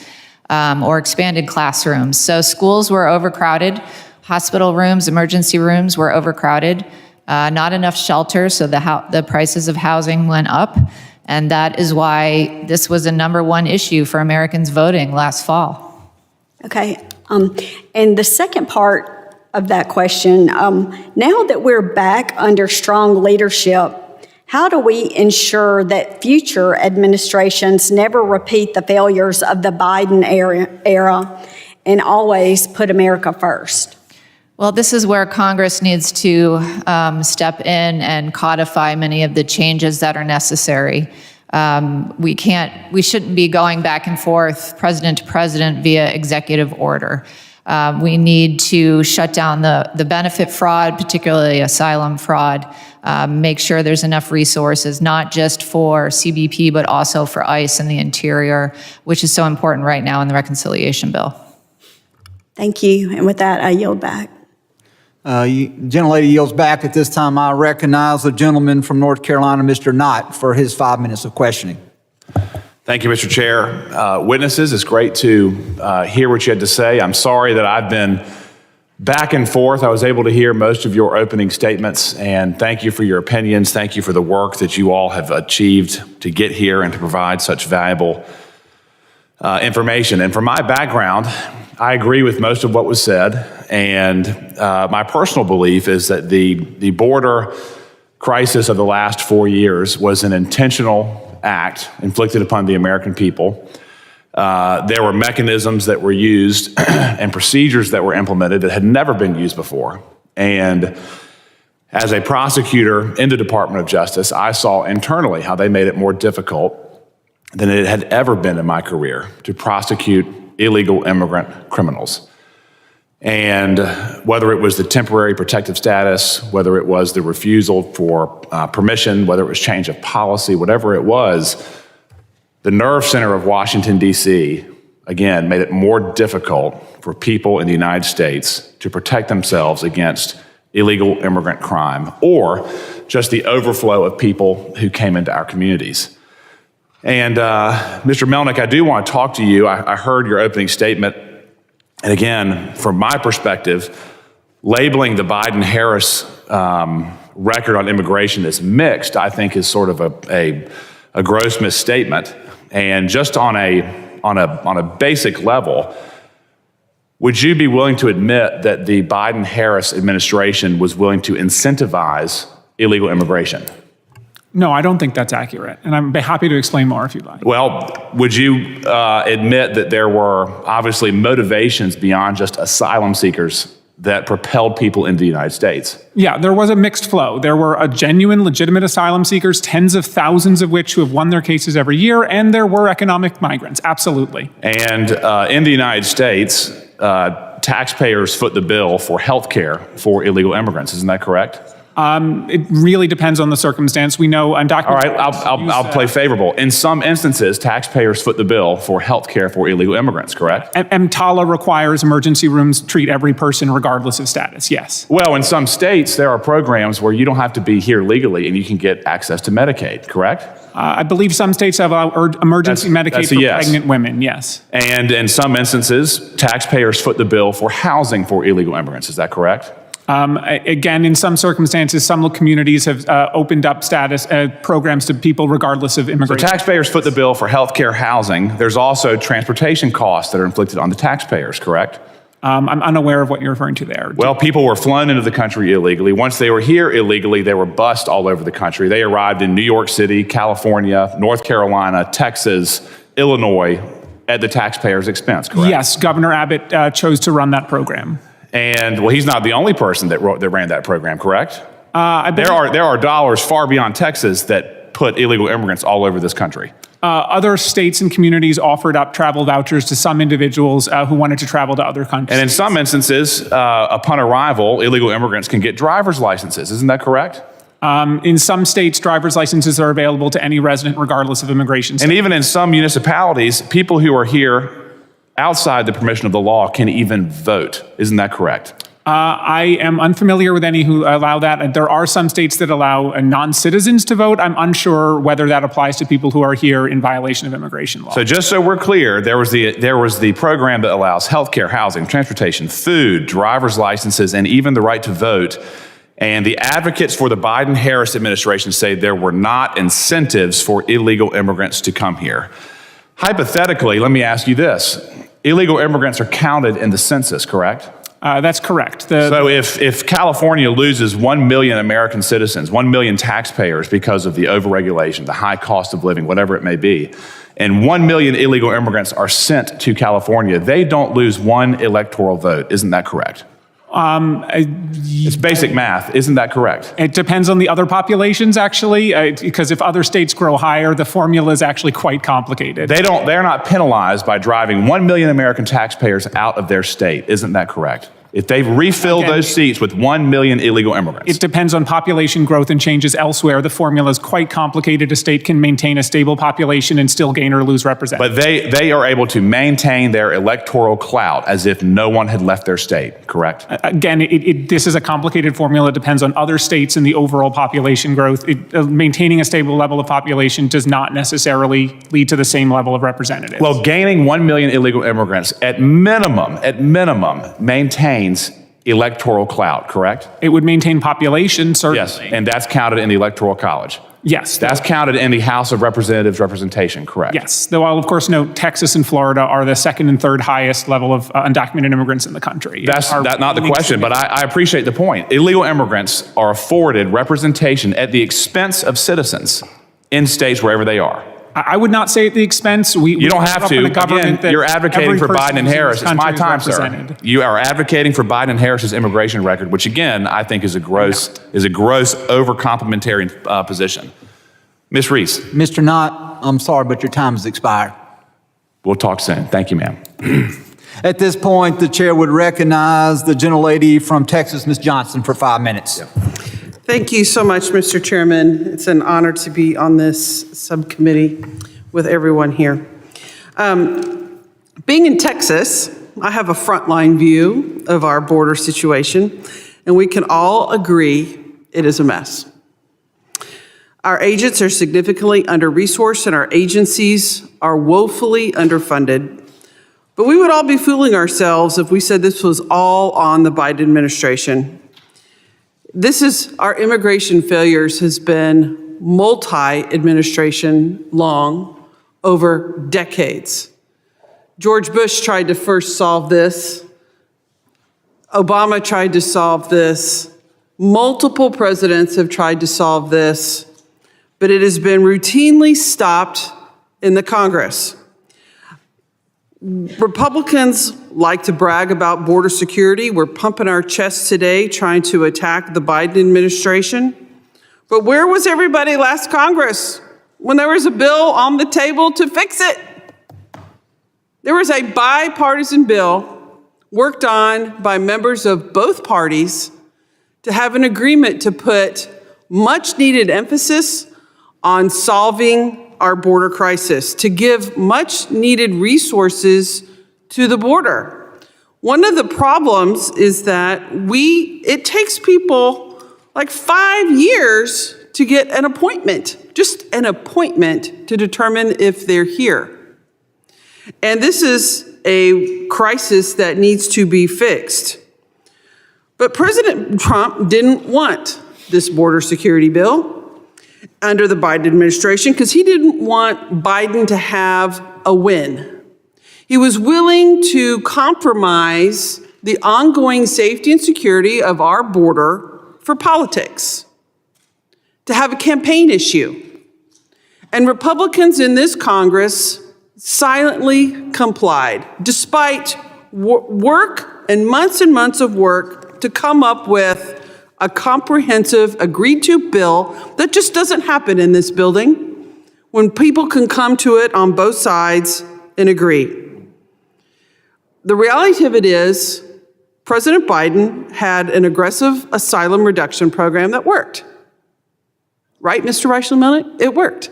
Speaker 4: or expanded classrooms. So schools were overcrowded. Hospital rooms, emergency rooms were overcrowded, not enough shelter, so the prices of housing went up, and that is why this was a #1 issue for Americans voting last fall.
Speaker 13: Okay, and the second part of that question, now that we're back under strong leadership, how do we ensure that future administrations never repeat the failures of the Biden era and always put America first?
Speaker 4: Well, this is where Congress needs to step in and codify many of the changes that are necessary. We shouldn't be going back and forth, president to president, via executive order. We need to shut down the benefit fraud, particularly asylum fraud, make sure there's enough resources, not just for CBP, but also for ICE and the Interior, which is so important right now in the reconciliation bill.
Speaker 13: Thank you, and with that, I yield back.
Speaker 1: Gentlelady yields back. At this time, I recognize the gentleman from North Carolina, Mr. Knott, for his 5 minutes of questioning.
Speaker 14: Thank you, Mr. Chair. Witnesses, it's great to hear what you had to say. I'm sorry that I've been back and forth. I was able to hear most of your opening statements, and thank you for your opinions. Thank you for the work that you all have achieved to get here and to provide such valuable information. And from my background, I agree with most of what was said, and my personal belief is that the border crisis of the last 4 years was an intentional act inflicted upon the American people. There were mechanisms that were used and procedures that were implemented that had never been used before. And as a prosecutor in the Department of Justice, I saw internally how they made it more difficult than it had ever been in my career to prosecute illegal immigrant criminals. And whether it was the temporary protective status, whether it was the refusal for permission, whether it was change of policy, whatever it was, the nerve center of Washington, D.C., again, made it more difficult for people in the United States to protect themselves against illegal immigrant crime or just the overflow of people who came into our communities. And Mr. Melnick, I do want to talk to you. I heard your opening statement. And again, from my perspective, labeling the Biden-Harris record on immigration as mixed, I think is sort of a gross misstatement. And just on a basic level, would you be willing to admit that the Biden-Harris administration was willing to incentivize illegal immigration?
Speaker 7: No, I don't think that's accurate, and I'm happy to explain more if you'd like.
Speaker 14: Well, would you admit that there were obviously motivations beyond just asylum seekers that propelled people into the United States?
Speaker 7: Yeah, there was a mixed flow. There were a genuine, legitimate asylum seekers, tens of thousands of which who have won their cases every year, and there were economic migrants, absolutely.
Speaker 14: And in the United States, taxpayers foot the bill for health care for illegal immigrants, isn't that correct?
Speaker 7: It really depends on the circumstance. We know undocumented.
Speaker 14: All right, I'll play favorable. In some instances, taxpayers foot the bill for health care for illegal immigrants, correct?
Speaker 7: EMTALA requires emergency rooms to treat every person regardless of status, yes.
Speaker 14: Well, in some states, there are programs where you don't have to be here legally and you can get access to Medicaid, correct?
Speaker 7: I believe some states have emergency Medicaid for pregnant women, yes.
Speaker 14: And in some instances, taxpayers foot the bill for housing for illegal immigrants, is that correct?
Speaker 7: Again, in some circumstances, some communities have opened up status programs to people regardless of immigration.
Speaker 14: So taxpayers foot the bill for health care, housing. There's also transportation costs that are inflicted on the taxpayers, correct?
Speaker 7: I'm unaware of what you're referring to there.
Speaker 14: Well, people were flown into the country illegally. Once they were here illegally, they were bussed all over the country. They arrived in New York City, California, North Carolina, Texas, Illinois, at the taxpayers' expense, correct?
Speaker 7: Yes, Governor Abbott chose to run that program.
Speaker 14: And, well, he's not the only person that ran that program, correct? There are dollars far beyond Texas that put illegal immigrants all over this country.
Speaker 7: Other states and communities offered up travel vouchers to some individuals who wanted to travel to other countries.
Speaker 14: And in some instances, upon arrival, illegal immigrants can get driver's licenses. Isn't that correct?
Speaker 7: In some states, driver's licenses are available to any resident regardless of immigration status.
Speaker 14: And even in some municipalities, people who are here outside the permission of the law can even vote. Isn't that correct?
Speaker 7: I am unfamiliar with any who allow that. There are some states that allow non-citizens to vote. I'm unsure whether that applies to people who are here in violation of immigration law.
Speaker 14: So just so we're clear, there was the program that allows healthcare, housing, transportation, food, driver's licenses, and even the right to vote. And the advocates for the Biden-Harris administration say there were not incentives for illegal immigrants to come here. Hypothetically, let me ask you this. Illegal immigrants are counted in the census, correct?
Speaker 7: That's correct.
Speaker 14: So if California loses 1 million American citizens, 1 million taxpayers because of the overregulation, the high cost of living, whatever it may be, and 1 million illegal immigrants are sent to California, they don't lose one electoral vote. Isn't that correct? It's basic math. Isn't that correct?
Speaker 7: It depends on the other populations, actually, because if other states grow higher, the formula is actually quite complicated.
Speaker 14: They're not penalized by driving 1 million American taxpayers out of their state. Isn't that correct? If they've refilled
Speaker 7: Again,
Speaker 14: those seats with 1 million illegal immigrants.
Speaker 7: It depends on population growth and changes elsewhere. The formula is quite complicated. A state can maintain a stable population and still gain or lose representation.
Speaker 14: But they are able to maintain their electoral clout as if no one had left their state, correct?
Speaker 7: Again, this is a complicated formula. It depends on other states and the overall population growth. Maintaining a stable level of population does not necessarily lead to the same level of representatives.
Speaker 14: Well, gaining 1 million illegal immigrants at minimum, maintains electoral clout, correct?
Speaker 7: It would maintain population, certainly.
Speaker 14: Yes, and that's counted in the Electoral College.
Speaker 7: Yes.
Speaker 14: That's counted in the House of Representatives representation, correct?
Speaker 7: Yes, though I'll of course note Texas and Florida are the second and third highest level of undocumented immigrants in the country.
Speaker 14: That's not the question, but I appreciate the point. Illegal immigrants are afforded representation at the expense of citizens in states wherever they are.
Speaker 7: I would not say at the expense.
Speaker 14: You don't have to. Again, you're advocating for Biden and Harris. It's my time, sir. You are advocating for Biden and Harris's immigration record, which again, I think is a gross over-complimentary position. Ms. Reese.
Speaker 1: Mr. Knott, I'm sorry, but your time has expired.
Speaker 14: We'll talk soon. Thank you, ma'am.
Speaker 1: At this point, the chair would recognize the gentlelady from Texas, Ms. Johnson, for 5 minutes.
Speaker 15: Thank you so much, Mr. Chairman. It's an honor to be on this subcommittee with everyone here. Being in Texas, I have a frontline view of our border situation, and we can all agree it is a mess. Our agents are significantly under-resourced, and our agencies are woefully underfunded. But we would all be fooling ourselves if we said this was all on the Biden administration. Our immigration failures has been multi-administration long, over decades. George Bush tried to first solve this. Obama tried to solve this. Multiple presidents have tried to solve this, but it has been routinely stopped in the Congress. Republicans like to brag about border security. We're pumping our chests today trying to attack the Biden administration. But where was everybody last Congress when there was a bill on the table to fix it? There was a bipartisan bill worked on by members of both parties to have an agreement to put much needed emphasis on solving our border crisis, to give much needed resources to the border. One of the problems is that it takes people like 5 years to get an appointment, just an appointment to determine if they're here. And this is a crisis that needs to be fixed. But President Trump didn't want this border security bill under the Biden administration because he didn't want Biden to have a win. He was willing to compromise the ongoing safety and security of our border for politics, to have a campaign issue. And Republicans in this Congress silently complied, despite work and months of work to come up with a comprehensive, agreed-to bill that just doesn't happen in this building when people can come to it on both sides and agree. The reality of it is, President Biden had an aggressive asylum reduction program that worked. Right, Mr. Reichel-Melnick? It worked.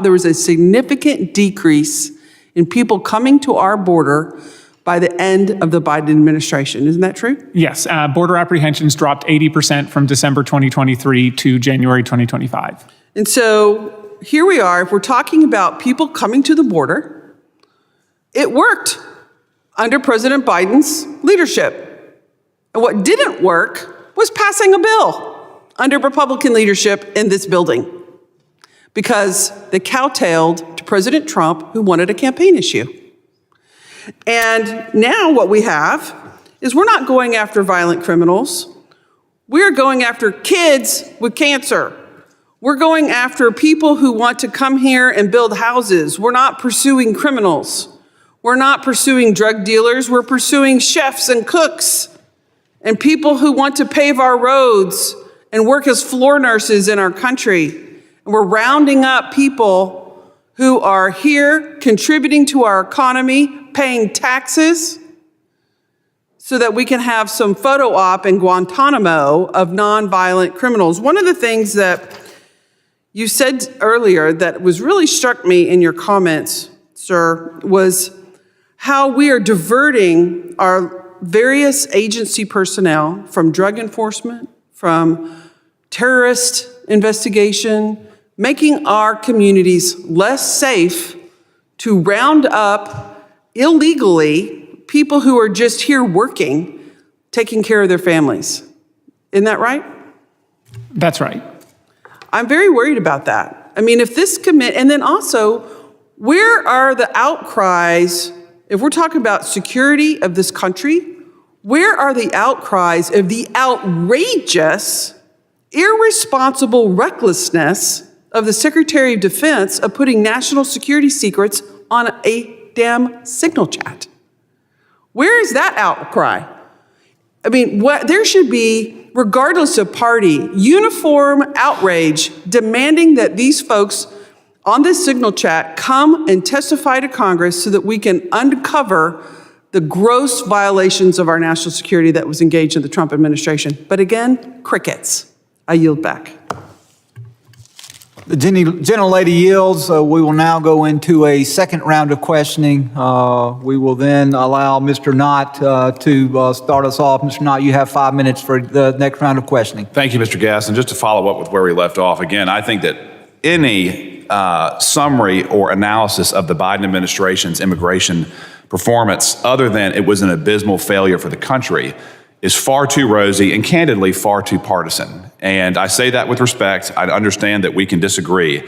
Speaker 15: There was a significant decrease in people coming to our border by the end of the Biden administration. Isn't that true?
Speaker 7: Yes, border apprehensions dropped 80% from December 2023 to January 2025.
Speaker 15: And so here we are, if we're talking about people coming to the border, it worked under President Biden's leadership. And what didn't work was passing a bill under Republican leadership in this building because they kowtowed to President Trump, who wanted a campaign issue. And now what we have is we're not going after violent criminals. We're going after kids with cancer. We're going after people who want to come here and build houses. We're not pursuing criminals. We're not pursuing drug dealers. We're pursuing chefs and cooks and people who want to pave our roads and work as floor nurses in our country. And we're rounding up people who are here contributing to our economy, paying taxes, so that we can have some photo op in Guantanamo of nonviolent criminals. One of the things that you said earlier that was really struck me in your comments, sir, was how we are diverting our various agency personnel from drug enforcement, from terrorist investigation, making our communities less safe to round up illegally people who are just here working, taking care of their families. Isn't that right?
Speaker 7: That's right.
Speaker 15: I'm very worried about that. I mean, if this commit, and then also, where are the outcries, if we're talking about security of this country, where are the outcries of the outrageous, irresponsible recklessness of the Secretary of Defense of putting national security secrets on a damn signal chat? Where is that outcry? I mean, there should be, regardless of party, uniform outrage demanding that these folks on this signal chat come and testify to Congress so that we can uncover the gross violations of our national security that was engaged in the Trump administration. But again, crickets. I yield back.
Speaker 1: The gentlelady yields. We will now go into a second round of questioning. We will then allow Mr. Knott to start us off. Mr. Knott, you have 5 minutes for the next round of questioning.
Speaker 14: Thank you, Mr. Guest. And just to follow up with where we left off, again, I think that any summary or analysis of the Biden administration's immigration performance, other than it was an abysmal failure for the country, is far too rosy and candidly far too partisan. And I say that with respect. I understand that we can disagree.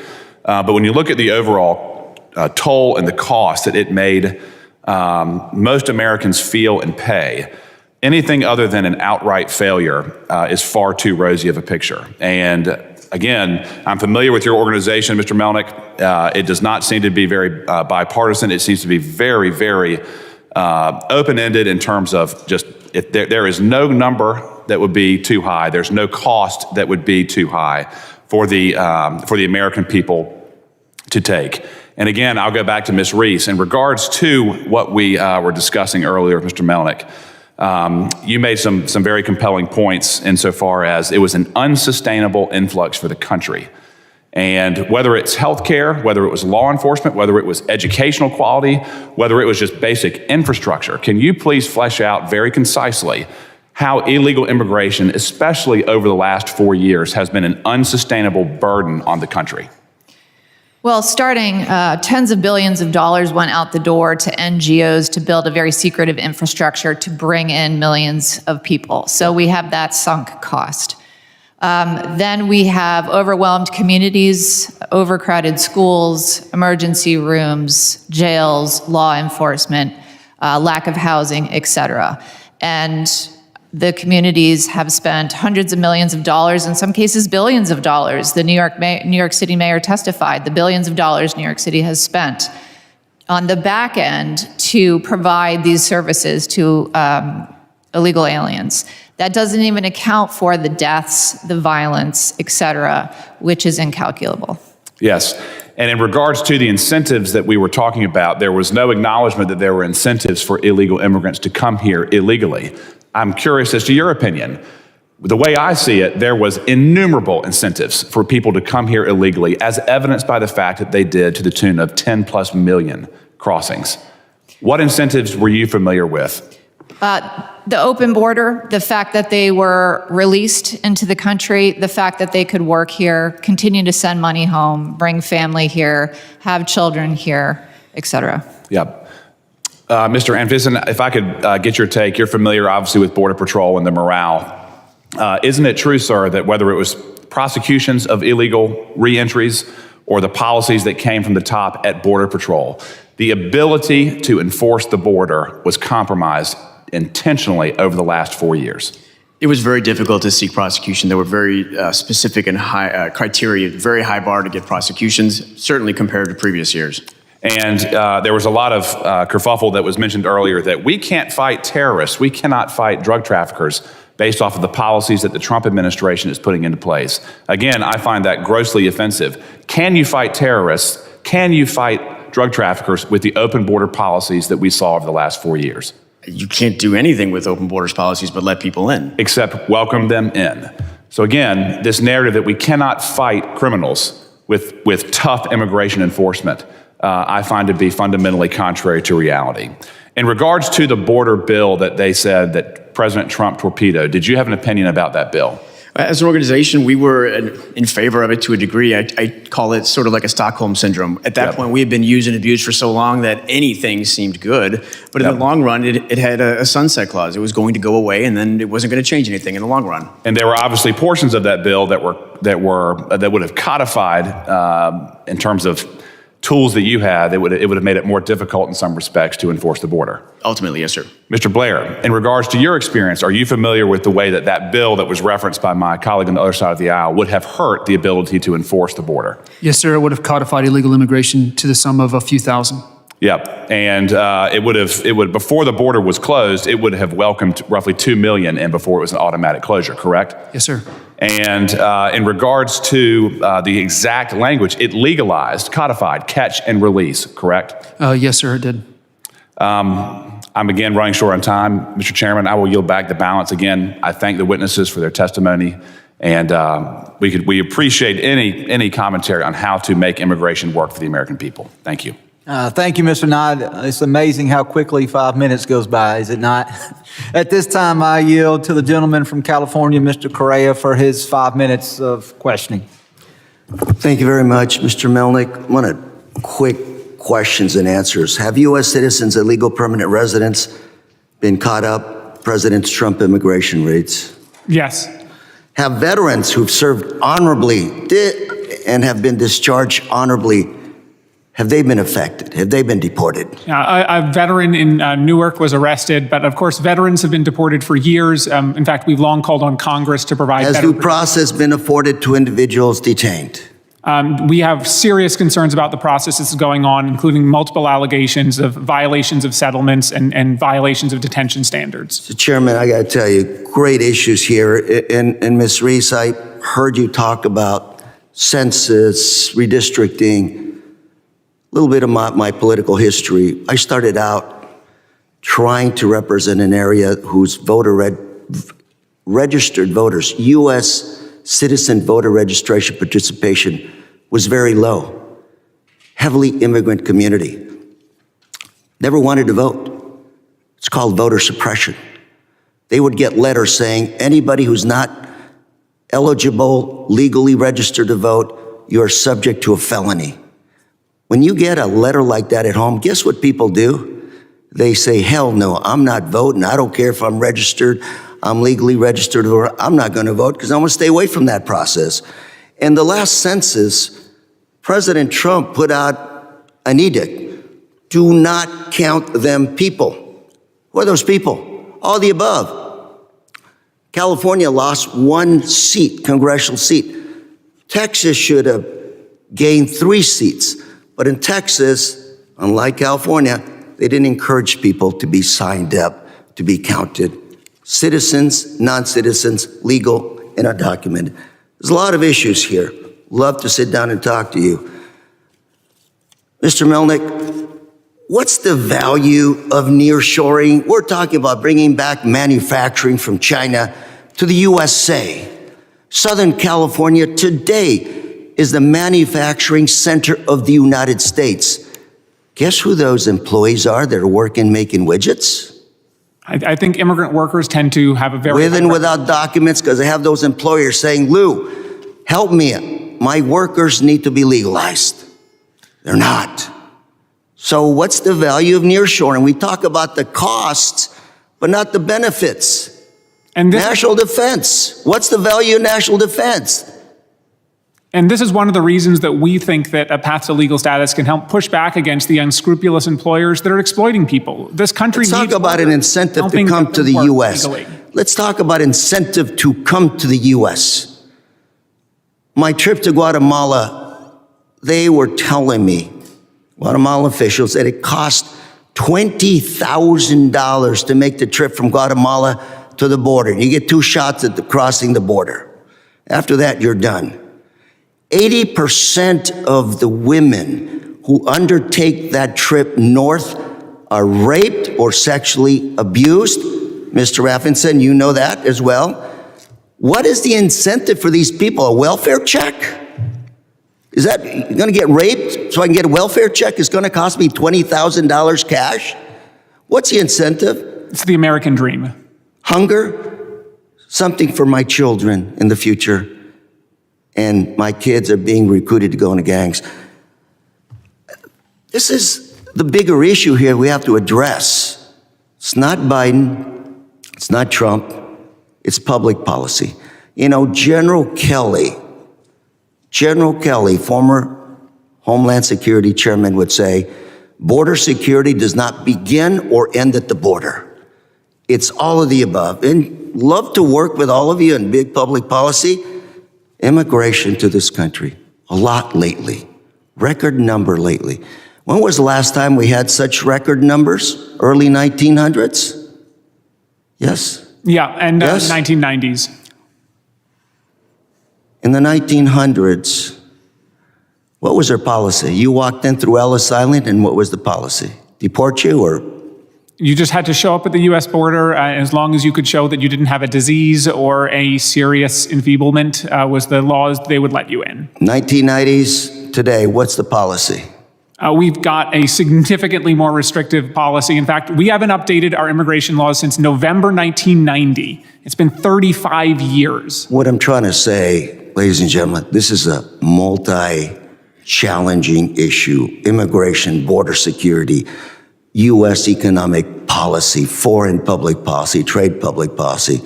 Speaker 14: But when you look at the overall toll and the cost that it made most Americans feel and pay, anything other than an outright failure is far too rosy of a picture. And again, I'm familiar with your organization, Mr. Melnick. It does not seem to be very bipartisan. It seems to be very, very open-ended in terms of just if there is no number that would be too high. There's no cost that would be too high for the American people to take. And again, I'll go back to Ms. Reese. In regards to what we were discussing earlier, Mr. Melnick, you made some very compelling points insofar as it was an unsustainable influx for the country. And whether it's healthcare, whether it was law enforcement, whether it was educational quality, whether it was just basic infrastructure, can you please flesh out very concisely how illegal immigration, especially over the last 4 years, has been an unsustainable burden on the country?
Speaker 4: Well, starting, tens of billions of dollars went out the door to NGOs to build a very secretive infrastructure to bring in millions of people. So we have that sunk cost. Then we have overwhelmed communities, overcrowded schools, emergency rooms, jails, law enforcement, lack of housing, et cetera. And the communities have spent hundreds of millions of dollars, in some cases billions of dollars. The New York City mayor testified the billions of dollars New York City has spent on the back end to provide these services to illegal aliens. That doesn't even account for the deaths, the violence, et cetera, which is incalculable.
Speaker 14: Yes. And in regards to the incentives that we were talking about, there was no acknowledgement that there were incentives for illegal immigrants to come here illegally. I'm curious as to your opinion. The way I see it, there was innumerable incentives for people to come here illegally, as evidenced by the fact that they did to the tune of 10 plus million crossings. What incentives were you familiar with?
Speaker 4: The open border, the fact that they were released into the country, the fact that they could work here, continue to send money home, bring family here, have children here, et cetera.
Speaker 14: Yeah. Mr. Anfison, if I could get your take, you're familiar obviously with Border Patrol and the morale. Isn't it true, sir, that whether it was prosecutions of illegal reentries or the policies that came from the top at Border Patrol, the ability to enforce the border was compromised intentionally over the last 4 years?
Speaker 6: It was very difficult to seek prosecution. There were very specific and high criteria, very high bar to get prosecutions, certainly compared to previous years.
Speaker 14: And there was a lot of kerfuffle that was mentioned earlier that we can't fight terrorists, we cannot fight drug traffickers based off of the policies that the Trump administration is putting into place. Again, I find that grossly offensive. Can you fight terrorists? Can you fight drug traffickers with the open border policies that we saw over the last 4 years?
Speaker 6: You can't do anything with open borders policies but let people in.
Speaker 14: Except welcome them in. So again, this narrative that we cannot fight criminals with tough immigration enforcement, I find to be fundamentally contrary to reality. In regards to the border bill that they said that President Trump torpedoed, did you have an opinion about that bill?
Speaker 6: As an organization, we were in favor of it to a degree. I call it sort of like a Stockholm syndrome. At that point, we had been used and abused for so long that anything seemed good. But in the long run, it had a sunset clause. It was going to go away, and then it wasn't going to change anything in the long run.
Speaker 14: And there were obviously portions of that bill that would have codified in terms of tools that you had, it would have made it more difficult in some respects to enforce the border.
Speaker 6: Ultimately, yes, sir.
Speaker 14: Mr. Blair, in regards to your experience, are you familiar with the way that bill that was referenced by my colleague on the other side of the aisle would have hurt the ability to enforce the border?
Speaker 5: Yes, sir. It would have codified illegal immigration to the sum of a few thousand.
Speaker 14: Yep, and it would before the border was closed, it would have welcomed roughly 2 million in before it was an automatic closure, correct?
Speaker 5: Yes, sir.
Speaker 14: And in regards to the exact language, it legalized, codified, catch and release, correct?
Speaker 5: Yes, sir, it did.
Speaker 14: I'm again running short on time. Mr. Chairman, I will yield back the balance. Again, I thank the witnesses for their testimony, and we appreciate any commentary on how to make immigration work for the American people. Thank you.
Speaker 1: Thank you, Mr. Nod. It's amazing how quickly 5 minutes goes by, is it not? At this time, I yield to the gentleman from California, Mr. Correa, for his 5 minutes of questioning.
Speaker 2: Thank you very much, Mr. Melnick. One of quick questions and answers. Have U.S. citizens and legal permanent residents been caught up President Trump immigration raids?
Speaker 7: Yes.
Speaker 2: Have veterans who've served honorably and have been discharged honorably, have they been affected? Have they been deported?
Speaker 7: A veteran in Newark was arrested, but of course, veterans have been deported for years. In fact, we've long called on Congress to provide
Speaker 2: Has
Speaker 7: better
Speaker 2: due process been afforded to individuals detained?
Speaker 7: We have serious concerns about the process that's going on, including multiple allegations of violations of settlements and violations of detention standards.
Speaker 2: So, Chairman, I got to tell you, great issues here. And Ms. Reese, I heard you talk about census, redistricting. A little bit of my political history. I started out trying to represent an area whose registered voters, U.S. citizen voter registration participation was very low. Heavily immigrant community. Never wanted to vote. It's called voter suppression. They would get letters saying anybody who's not eligible, legally registered to vote, you're subject to a felony. When you get a letter like that at home, guess what people do? They say, hell no, I'm not voting. I don't care if I'm registered. I'm legally registered. Or I'm not going to vote because I want to stay away from that process. And the last census, President Trump put out an edict. Do not count them people. Who are those people? All the above. California lost 1 seat, congressional seat. Texas should have gained 3 seats. But in Texas, unlike California, they didn't encourage people to be signed up, to be counted. Citizens, non-citizens, legal, and undocumented. There's a lot of issues here. Love to sit down and talk to you. Mr. Melnick, what's the value of nearshoring? We're talking about bringing back manufacturing from China to the USA. Southern California today is the manufacturing center of the United States. Guess who those employees are that are working making widgets?
Speaker 7: I think immigrant workers tend to have a very...
Speaker 2: With and without documents, because they have those employers saying, Lou, help me, my workers need to be legalized. They're not. So what's the value of nearshoring? We talk about the costs, but not the benefits.
Speaker 7: And
Speaker 2: national defense. What's the value of national defense?
Speaker 7: And this is one of the reasons that we think that a path to legal status can help push back against the unscrupulous employers that are exploiting people. This country needs...
Speaker 2: Let's talk about an incentive to come to the U.S. Let's talk about incentive to come to the U.S. My trip to Guatemala, they were telling me, Guatemalan officials, that it cost $20,000 to make the trip from Guatemala to the border. You get 2 shots at crossing the border. After that, you're done. 80% of the women who undertake that trip north are raped or sexually abused. Mr. Raffinson, you know that as well. What is the incentive for these people? A welfare check? Is that going to get raped so I can get a welfare check? It's going to cost me $20,000 cash? What's the incentive?
Speaker 7: It's the American dream.
Speaker 2: Hunger? Something for my children in the future. And my kids are being recruited to go into gangs. This is the bigger issue here we have to address. It's not Biden. It's not Trump. It's public policy. You know, General Kelly, former Homeland Security chairman, would say, border security does not begin or end at the border. It's all of the above. And love to work with all of you in big public policy. Immigration to this country, a lot lately. Record number lately. When was the last time we had such record numbers? Early 1900s? Yes?
Speaker 7: Yeah, and
Speaker 2: Yes?
Speaker 7: 1990s.
Speaker 2: In the 1900s, what was their policy? You walked in through Ellis Island, and what was the policy? Deport you, or?
Speaker 7: You just had to show up at the U.S. border as long as you could show that you didn't have a disease or a serious enfeeblement was the laws they would let you in.
Speaker 2: 1990s, today, what's the policy?
Speaker 7: We've got a significantly more restrictive policy. In fact, we haven't updated our immigration laws since November 1990. It's been 35 years.
Speaker 2: What I'm trying to say, ladies and gentlemen, this is a multi-challenging issue. Immigration, border security, U.S. economic policy, foreign public policy, trade public policy,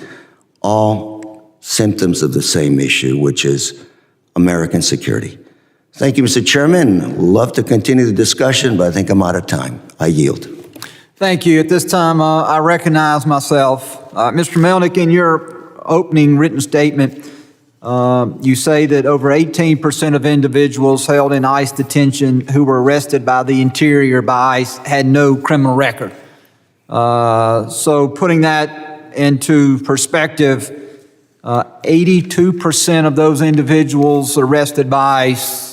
Speaker 2: all symptoms of the same issue, which is American security. Thank you, Mr. Chairman. Love to continue the discussion, but I think I'm out of time. I yield.
Speaker 1: Thank you. At this time, I recognize myself. Mr. Melnick, in your opening written statement, you say that over 18% of individuals held in ICE detention who were arrested by the Interior by ICE had no criminal record. So putting that into perspective, 82% of those individuals arrested by ICE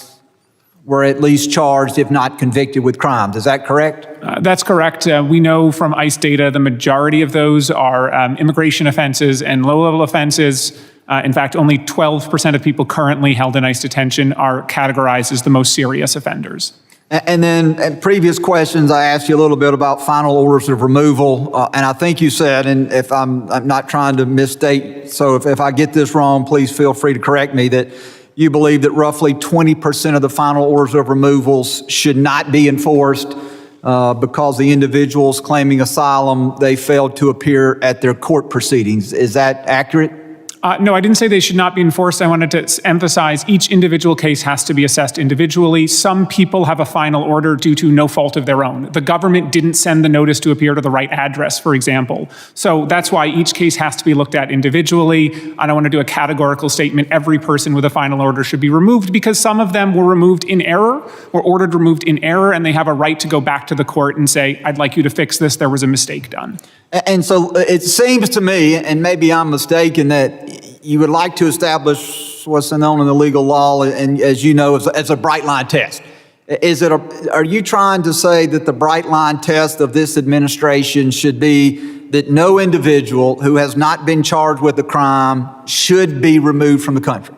Speaker 1: were at least charged, if not convicted, with crimes. Is that correct?
Speaker 7: That's correct. We know from ICE data the majority of those are immigration offenses and low-level offenses. In fact, only 12% of people currently held in ICE detention are categorized as the most serious offenders.
Speaker 1: And then in previous questions, I asked you a little bit about final orders of removal. And I think you said, and if I'm not trying to misstate, so if I get this wrong, please feel free to correct me, that you believe that roughly 20% of the final orders of removals should not be enforced because the individuals claiming asylum, they failed to appear at their court proceedings. Is that accurate?
Speaker 7: No, I didn't say they should not be enforced. I wanted to emphasize each individual case has to be assessed individually. Some people have a final order due to no fault of their own. The government didn't send the notice to appear to the right address, for example. So that's why each case has to be looked at individually. I don't want to do a categorical statement. Every person with a final order should be removed because some of them were removed in error, were ordered removed in error, and they have a right to go back to the court and say, I'd like you to fix this. There was a mistake done.
Speaker 1: And so it seems to me, and maybe I'm mistaken, that you would like to establish what's known in the legal law, and as you know, as a bright line test. Are you trying to say that the bright line test of this administration should be that no individual who has not been charged with a crime should be removed from the country?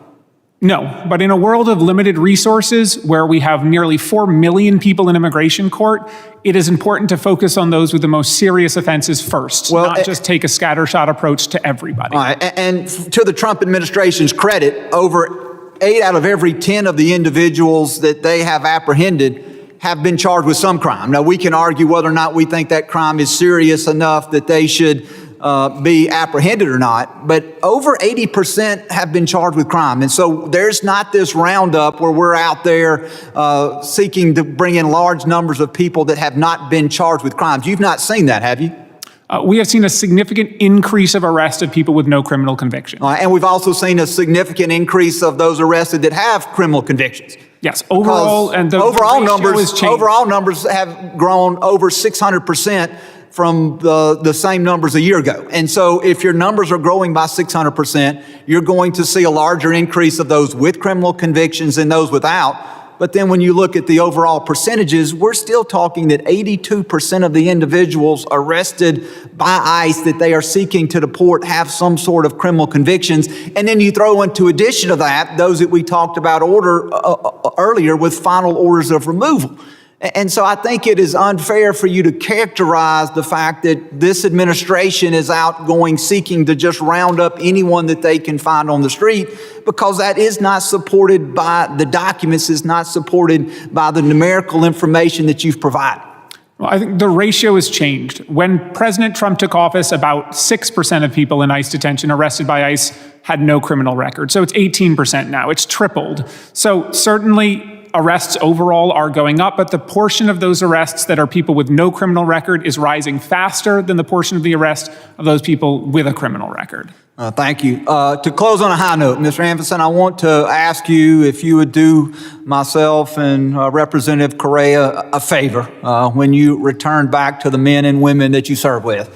Speaker 7: No, but in a world of limited resources where we have nearly 4 million people in immigration court, it is important to focus on those with the most serious offenses first, not just take a scattershot approach to everybody.
Speaker 1: All right, and to the Trump administration's credit, over 8 out of every 10 of the individuals that they have apprehended have been charged with some crime. Now, we can argue whether or not we think that crime is serious enough that they should be apprehended or not, but over 80% have been charged with crime. And so there's not this roundup where we're out there seeking to bring in large numbers of people that have not been charged with crimes. You've not seen that, have you?
Speaker 7: We have seen a significant increase of arrests of people with no criminal conviction.
Speaker 1: And we've also seen a significant increase of those arrested that have criminal convictions.
Speaker 7: Yes, overall, and the
Speaker 1: overall numbers have grown over 600% from the same numbers a year ago. And so if your numbers are growing by 600%, you're going to see a larger increase of those with criminal convictions than those without. But then when you look at the overall percentages, we're still talking that 82% of the individuals arrested by ICE that they are seeking to deport have some sort of criminal convictions. And then you throw into addition to that, those that we talked about earlier with final orders of removal. And so I think it is unfair for you to characterize the fact that this administration is out going seeking to just round up anyone that they can find on the street, because that is not supported by the documents, is not supported by the numerical information that you've provided.
Speaker 7: Well, I think the ratio has changed. When President Trump took office, about 6% of people in ICE detention arrested by ICE had no criminal record. So it's 18% now. It's tripled. So certainly arrests overall are going up, but the portion of those arrests that are people with no criminal record is rising faster than the portion of the arrest of those people with a criminal record.
Speaker 1: Thank you. To close on a high note, Mr. Anderson, I want to ask you if you would do myself and Representative Correa a favor when you return back to the men and women that you serve with.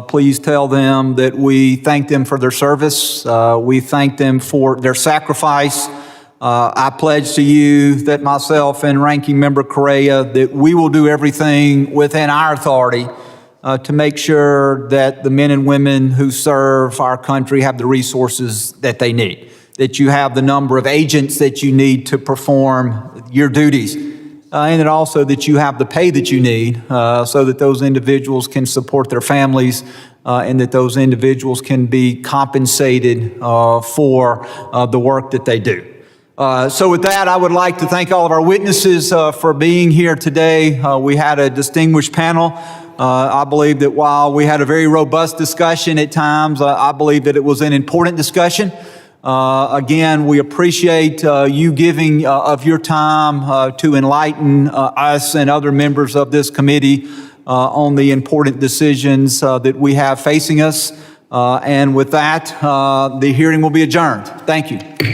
Speaker 1: Please tell them that we thank them for their service. We thank them for their sacrifice. I pledge to you that myself and Ranking Member Correa, that we will do everything within our authority to make sure that the men and women who serve our country have the resources that they need, that you have the number of agents that you need to perform your duties, and that also that you have the pay that you need so that those individuals can support their families and that those individuals can be compensated for the work that they do. So with that, I would like to thank all of our witnesses for being here today. We had a distinguished panel. I believe that while we had a very robust discussion at times, I believe that it was an important discussion. Again, we appreciate you giving of your time to enlighten us and other members of this committee on the important decisions that we have facing us. And with that, the hearing will be adjourned. Thank you.